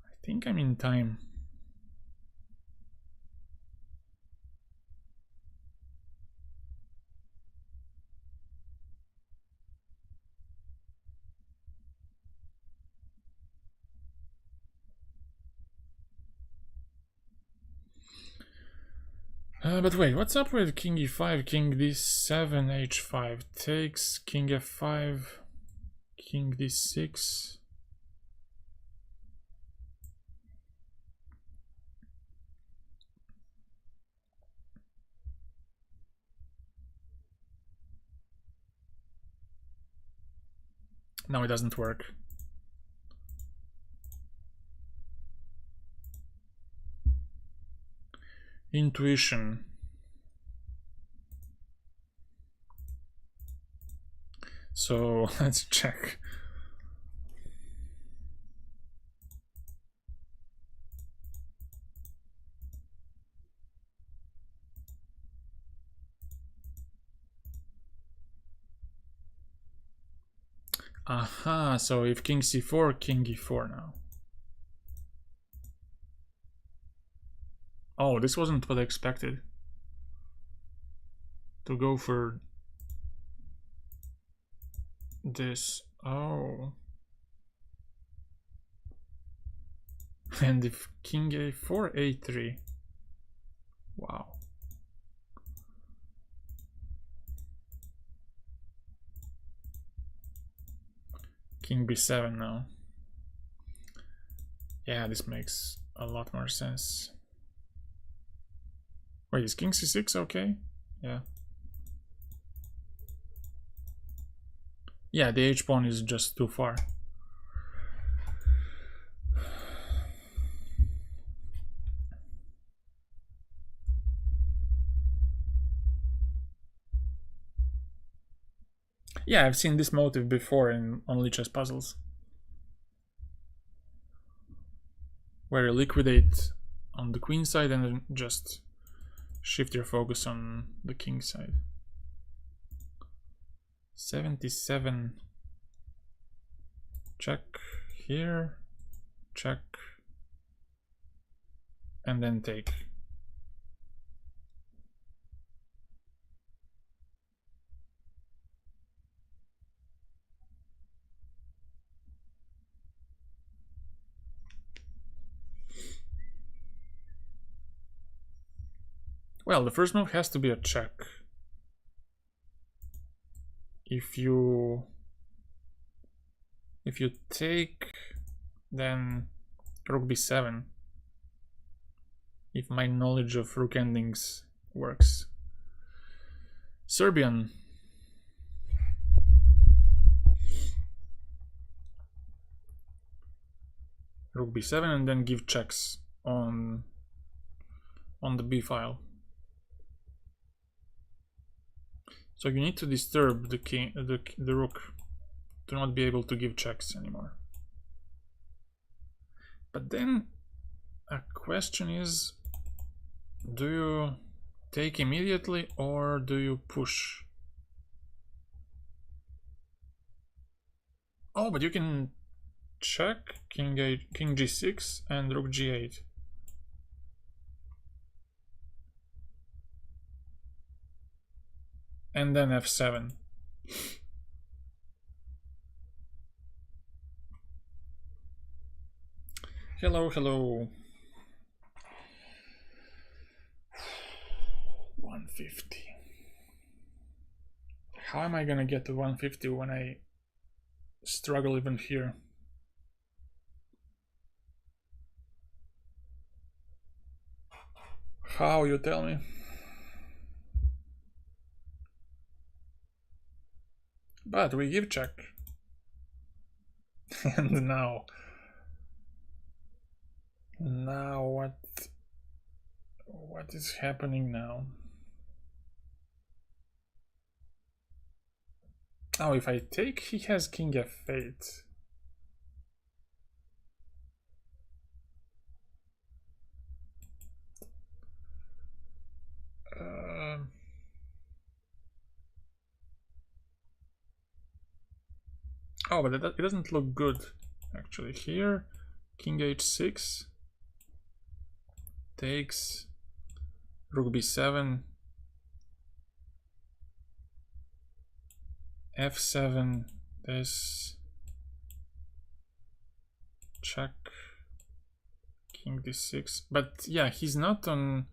I think I'm in time. But wait, what's up with king e5, king d7, h5 takes, king f5, king d6? Now it doesn't work. Intuition. So let's check. Aha, so if king c4, king e4 now. Oh, this wasn't what I expected. To go for this. Oh. And if king a4, a3. Wow. King b7 now. Yeah, this makes a lot more sense. Wait, is king c6 okay? Yeah. Yeah, the h-pawn is just too far. Yeah, I've seen this motive before in only chess puzzles, where you liquidate on the queen side and then just shift your focus on the king side. 77. Check here, check, and then take. Well, the first move has to be a check. If you take, then rook b7. If my knowledge of rook endings works. Serbian. Rook b7 and then give checks on the b file. So you need to disturb the king, the rook, to not be able to give checks anymore. But then a question is, do you take immediately or do you push? Oh, but you can check king g6 and rook g8. And then f7. Hello, hello. 150. How am I gonna get to 150 when I struggle even here? How, you tell me? But we give check. And now what is happening now? Oh, if I take, he has king f8. Oh, but it doesn't look good, actually. Here, king h6 takes, rook b7, f7, this, check, king d6. But yeah, he's not on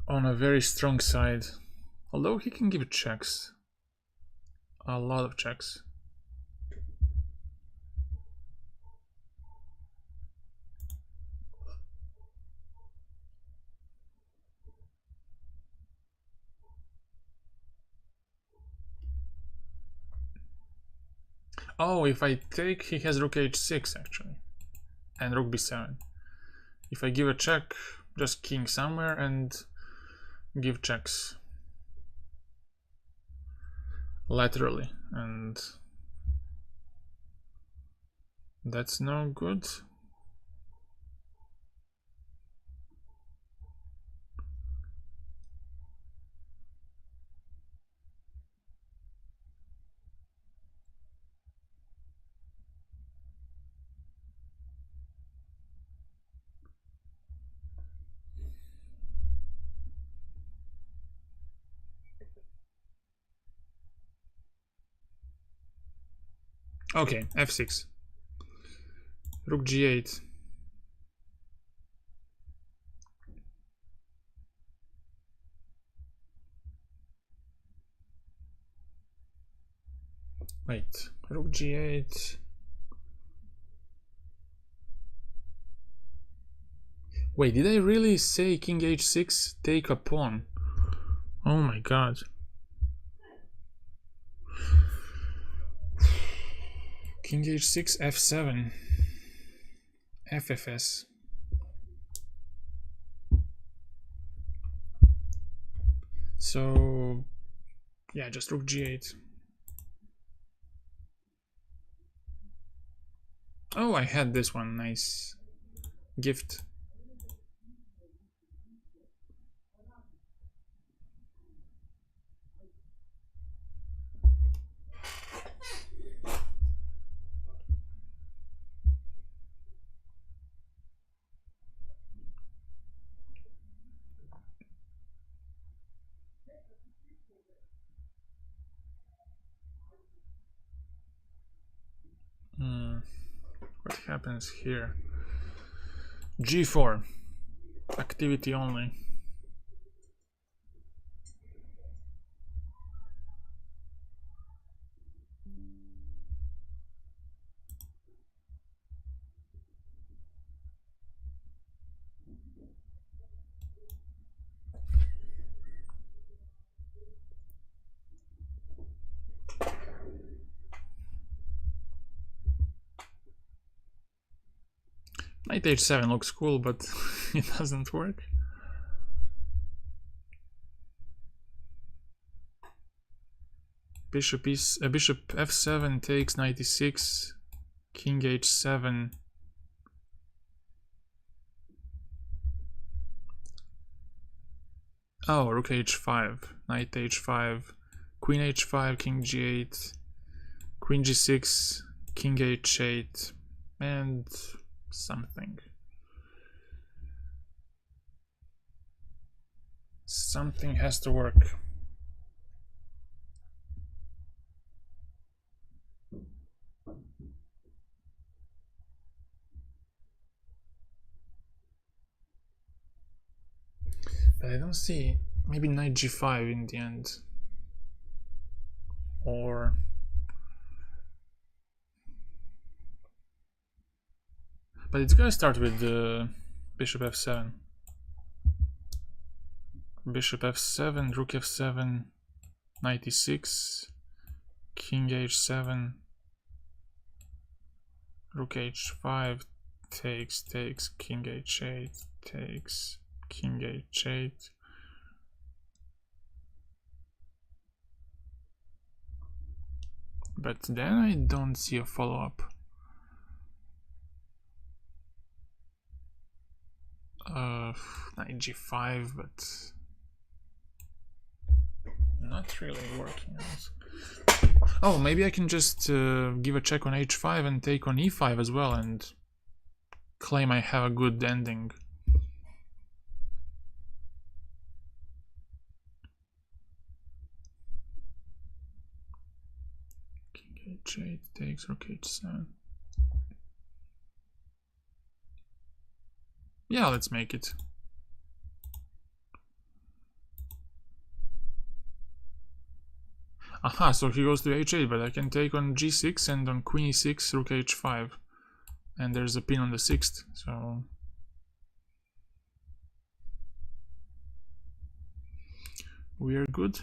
a very strong side, although he can give checks, a lot of checks. Oh, if I take, he has rook h6 actually, and rook b7. If I give a check, just king somewhere and give checks laterally, and that's no good. Okay, f6, rook g8. Wait, rook g8. Wait, did I really say king h6, take a pawn? Oh my god. King h6, f7, ffs. So, yeah, just rook g8. Oh, I had this one, nice gift. What happens here? g4, activity only. Knight h7 looks cool, but it doesn't work. Bishop f7 takes knight e6, king h7. Oh, rook h5, knight h5, queen h5, king g8, queen g6, king h8, and something. Something has to work. But I don't see, maybe knight g5 in the end. Or... But it's gonna start with the bishop f7. Bishop f7, rook f7, knight e6, king h7, rook h5, takes, king h8, takes, king h8. But then I don't see a follow-up. Knight g5, but not really working out. Oh, maybe I can just give a check on h5 and take on e5 as well and claim I have a good ending. King h8 takes rook h7. Yeah, let's make it. Aha, so he goes to h8, but I can take on g6 and on queen e6, rook h5. And there's a pin on the 6th, so... we are good.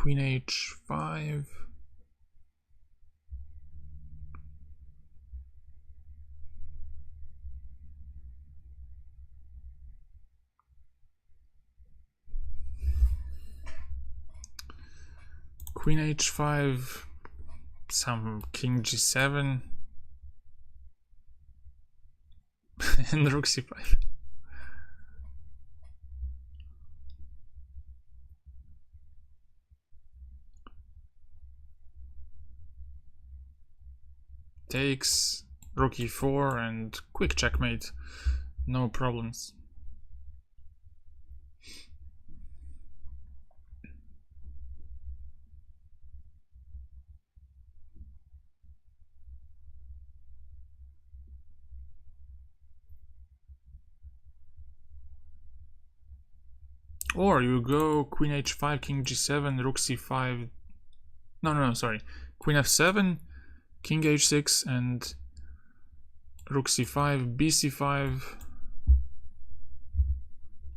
queen h5. Queen h5, some king g7, and rook c5. Takes, rook e4, and quick checkmate, no problems. Or you go queen h5, king g7, rook c5. No, sorry. Queen f7, king h6, and rook c5, bc5,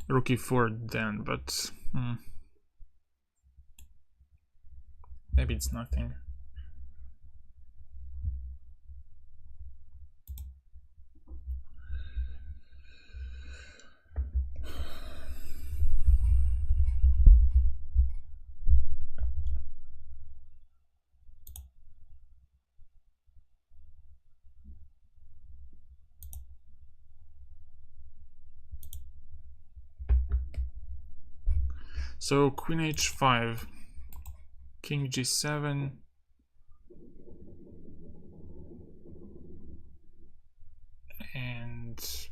rook e4 then, but maybe it's nothing. So queen h5, king g7, and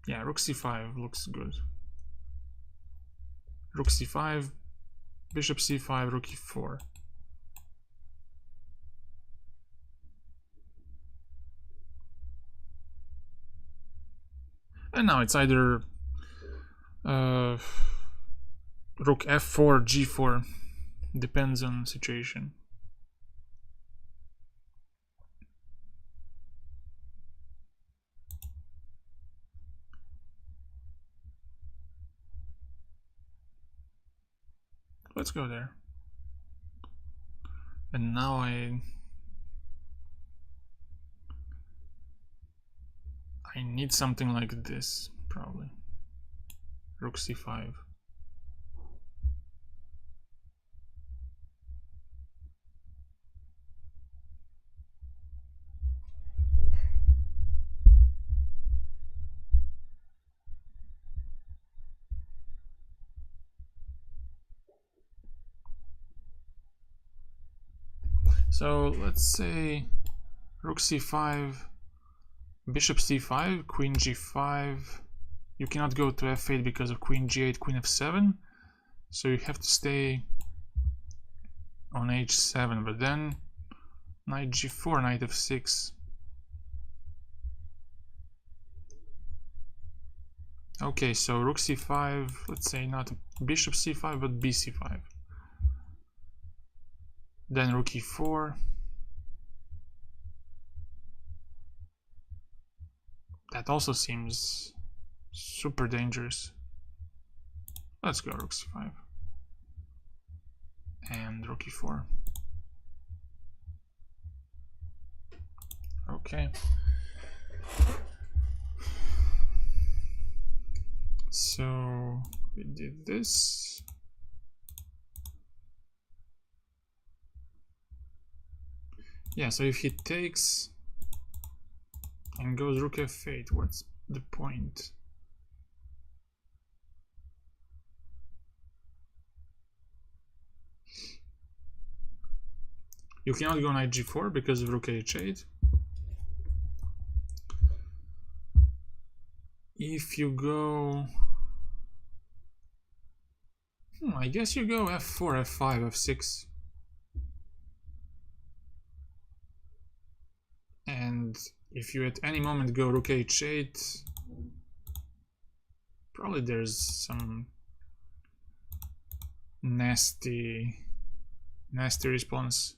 yeah, rook c5 looks good. Rook c5, bishop c5, rook e4. And now it's either rook f4, g4, depends on the situation. Let's go there. And now I need something like this, probably. Rook c5. So let's say rook c5, bishop c5, queen g5. You cannot go to f8 because of queen g8, queen f7. So you have to stay on h7, but then knight g4, knight f6. Okay, so rook c5, let's say not bishop c5, but bc5. Then rook e4. That also seems super dangerous. Let's go rook c5. And rook e4. Okay. So we did this. Yeah, so if he takes and goes rook f8, what's the point? You cannot go knight g4 because of rook h8. If you go... I guess you go f4, f5, f6. And if you at any moment go rook h8, probably there's some nasty response.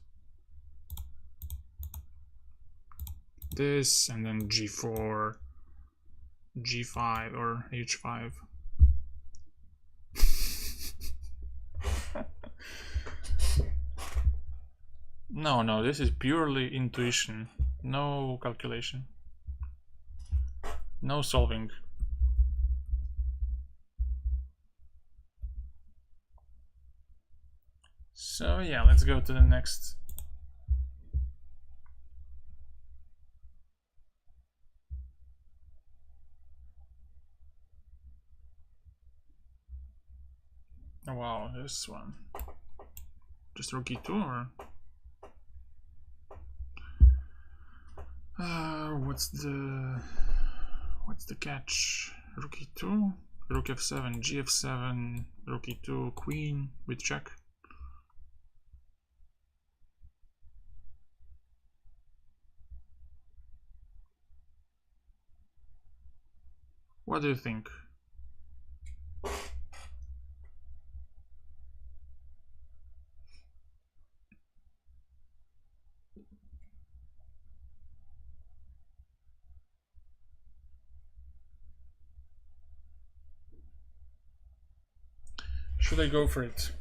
This, and then g4, g5 or h5. No, no, this is purely intuition. No calculation. No solving. So yeah, let's go to the next. Oh, wow, this one. Just rook e2 or? What's the catch? Rook e2, rook f7, gf7, rook e2, queen with check. What do you think? Should I go for it?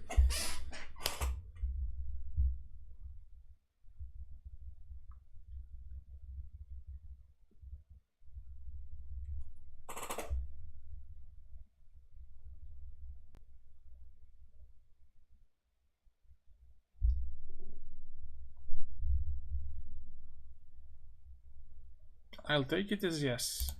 I'll take it as yes.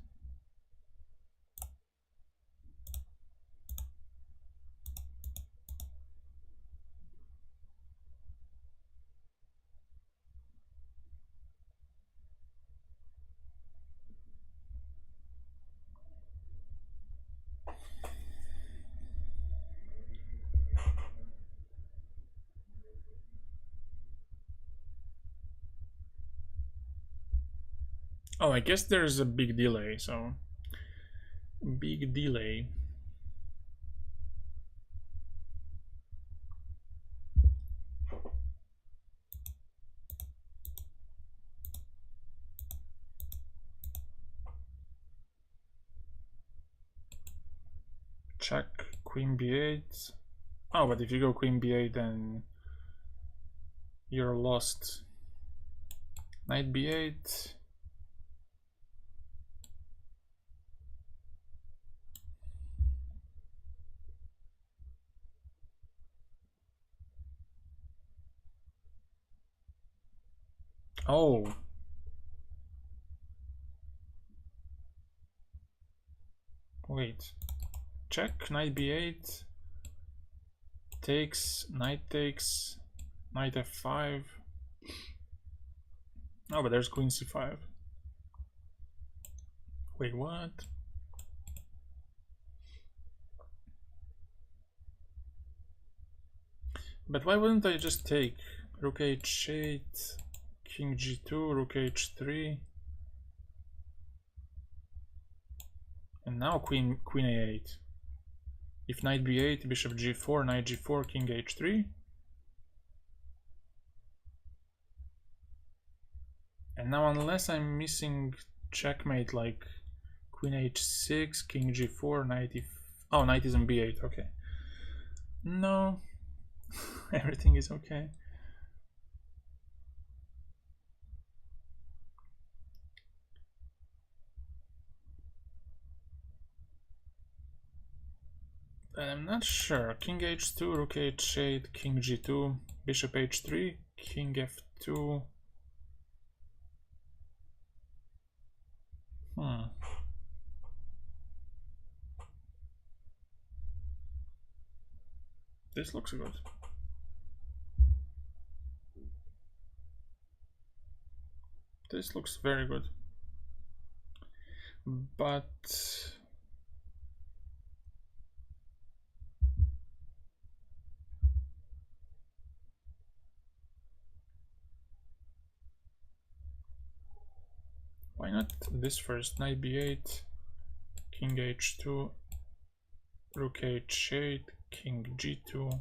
Oh, I guess there's a big delay, so big delay. Check, queen b8. Oh, but if you go queen b8, then you're lost. Knight b8. Oh. Wait. Check, knight b8. Takes, knight f5. Oh, but there's queen c5. Wait, what? But why wouldn't I just take rook h8, king g2, rook h3, and now queen a8? If knight b8, bishop g4, knight g4, king h3. And now unless I'm missing checkmate like queen h6, king g4, knight e... Oh, knight is on b8, okay. No, everything is okay. But I'm not sure. King h2, rook h8, king g2, bishop h3, king f2. This looks good. This looks very good. But why not this first? Knight b8, king h2, rook h8, king g2.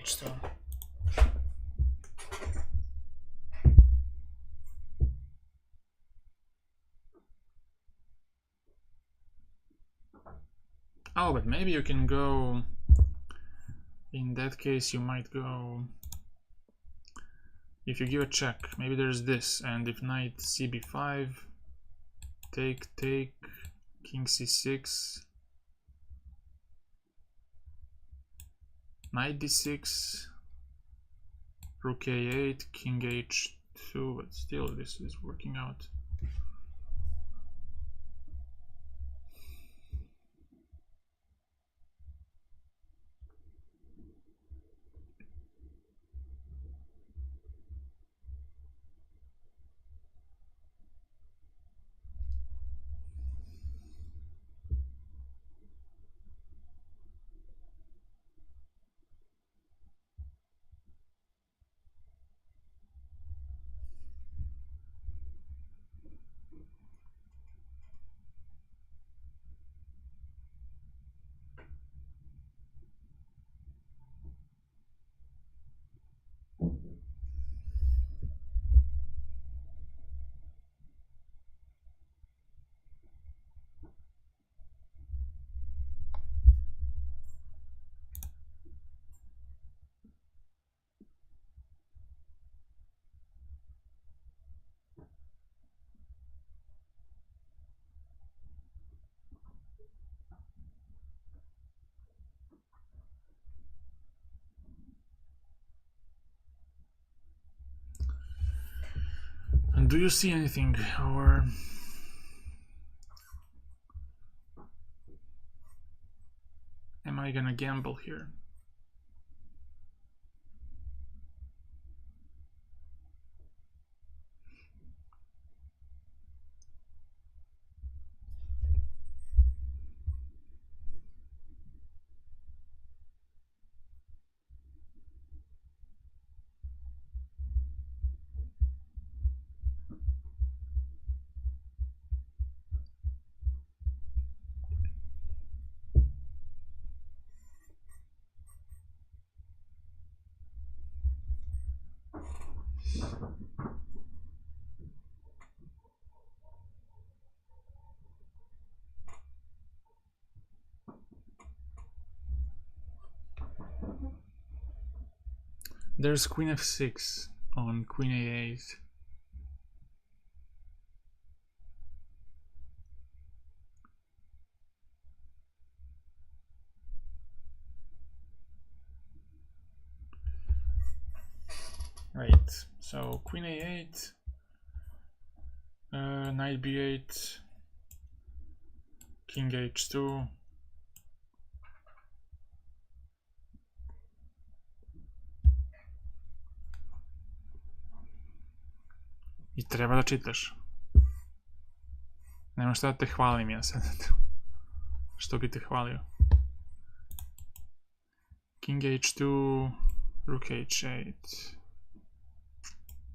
h2. Oh, but maybe you can go, in that case you might go, if you give a check, maybe there's this, and if knight cb5, take, king c6, knight d6, rook a8, king h2, but still this is working out. And do you see anything, or am I gonna gamble here? There's queen f6 on queen a8. Right, so queen a8, knight b8, king h2. I treba da čitaš. Nema šta da te hvalim ja sad. Što bi te hvalio? King h2, rook h8.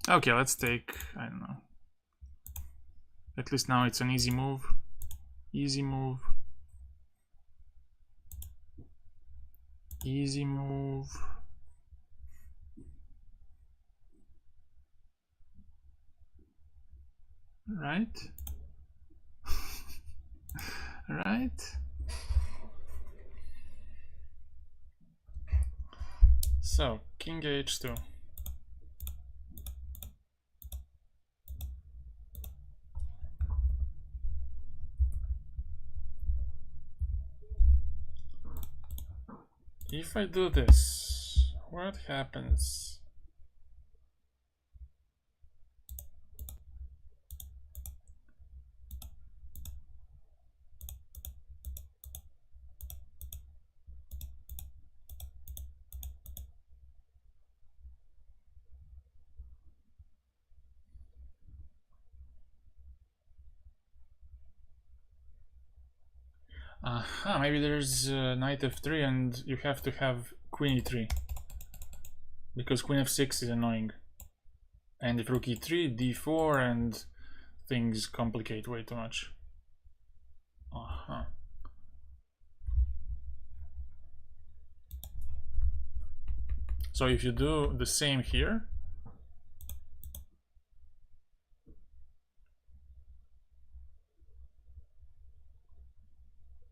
Okay, let's take, I don't know. At least now it's an easy move. Easy move. Easy move. Right? Right? So, king h2. If I do this, what happens? Aha, maybe there's knight f3 and you have to have queen e3. Because queen f6 is annoying. And if rook e3, d4, and things complicate way too much. Aha. So if you do the same here,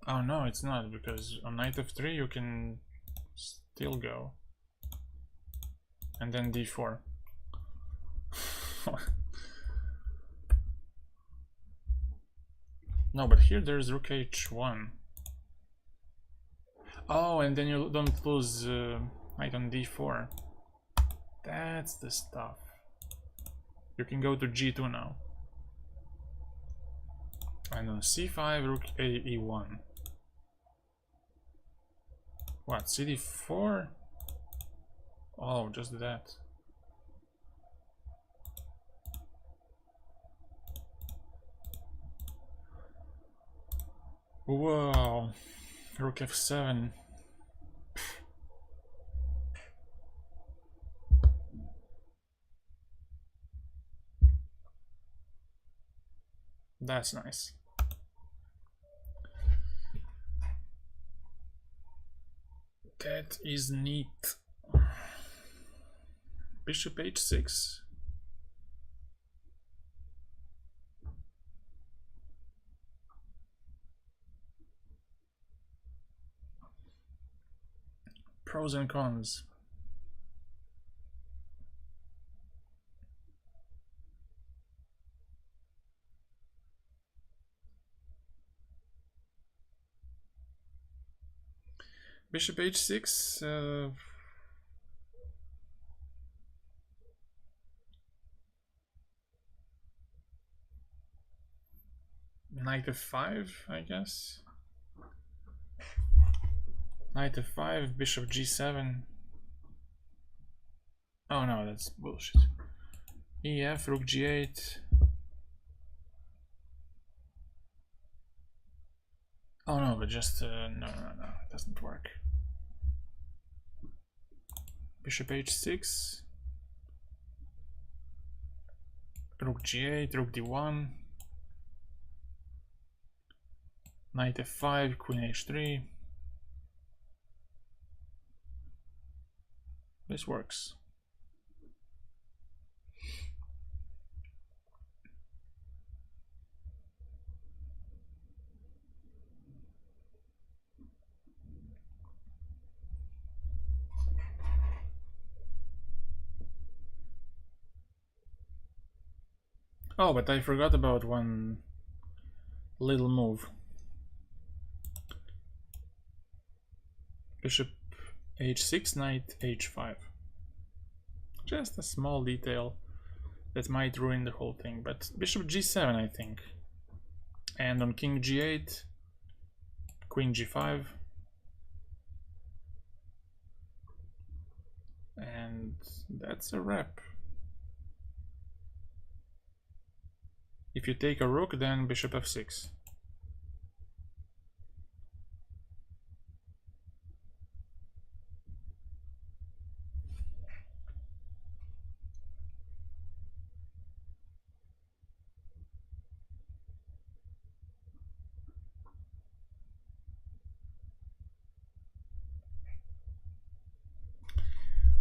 oh no, it's not, because on knight f3 you can still go, and then d4. No, but here there's rook h1. Oh, and then you don't lose knight on d4. That's the stuff. You can go to g2 now. And on c5, rook e1. What, cd4? Oh, just that. Whoa, rook f7. That's nice. That is neat. Bishop h6. Pros and cons. Bishop h6. Knight f5, I guess. Knight f5, bishop g7. Oh no, that's bullshit. Ef, rook g8. Oh no, but just no, it doesn't work. Bishop h6. Rook g8, rook d1. Knight f5, queen h3. This works. Oh, but I forgot about one little move. Bishop h6, knight h5. Just a small detail that might ruin the whole thing, but bishop g7, I think. And on king g8, queen g5. And that's a wrap. If you take a rook, then bishop f6.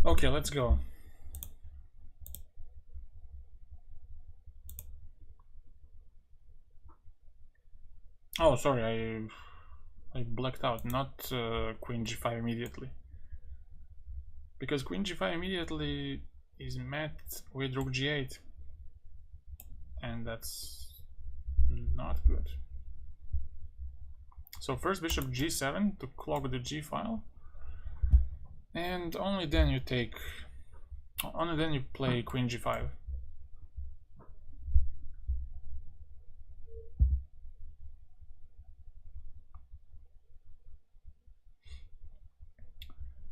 Okay, let's go. Oh, sorry, I blacked out, not queen g5 immediately. Because queen g5 immediately is met with rook g8. And that's not good. So first bishop g7 to clog the g file. And only then you play queen g5.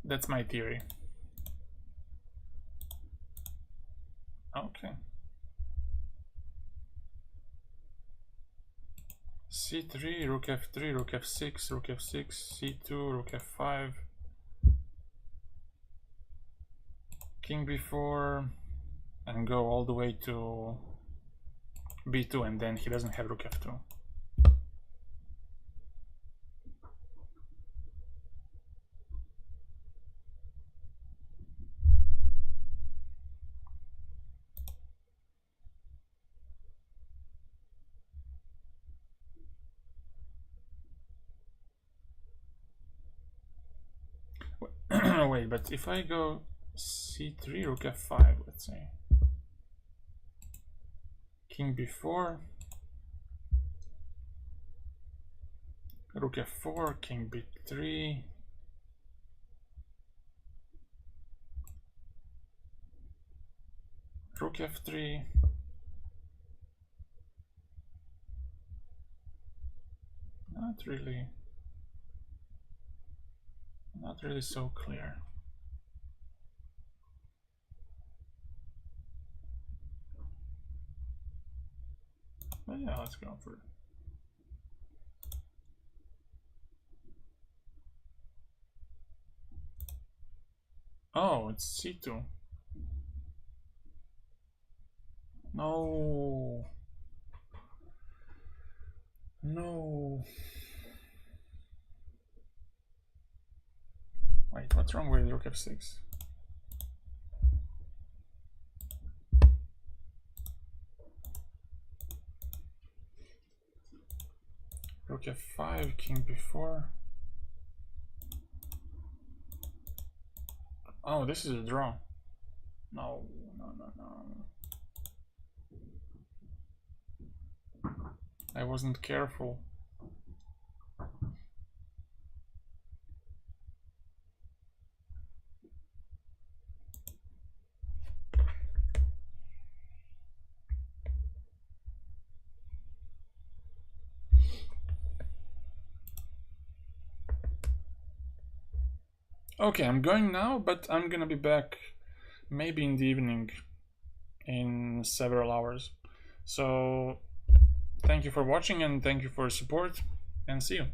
That's my theory. Okay. c3, rook f3, rook f6, rook f6, c2, rook f5. King b4, and go all the way to b2, and then he doesn't have rook f2. Wait, but if I go c3, rook f5, let's say, king b4, rook f4, king b3, rook f3, not really so clear. But yeah, let's go for it. Oh, it's c2. No. No. Wait, what's wrong with rook f6? Rook f5, king b4. Oh, this is a draw. No, no, no, no. I wasn't careful. Okay, I'm going now, but I'm gonna be back maybe in the evening in several hours. So thank you for watching and thank you for support, and see you.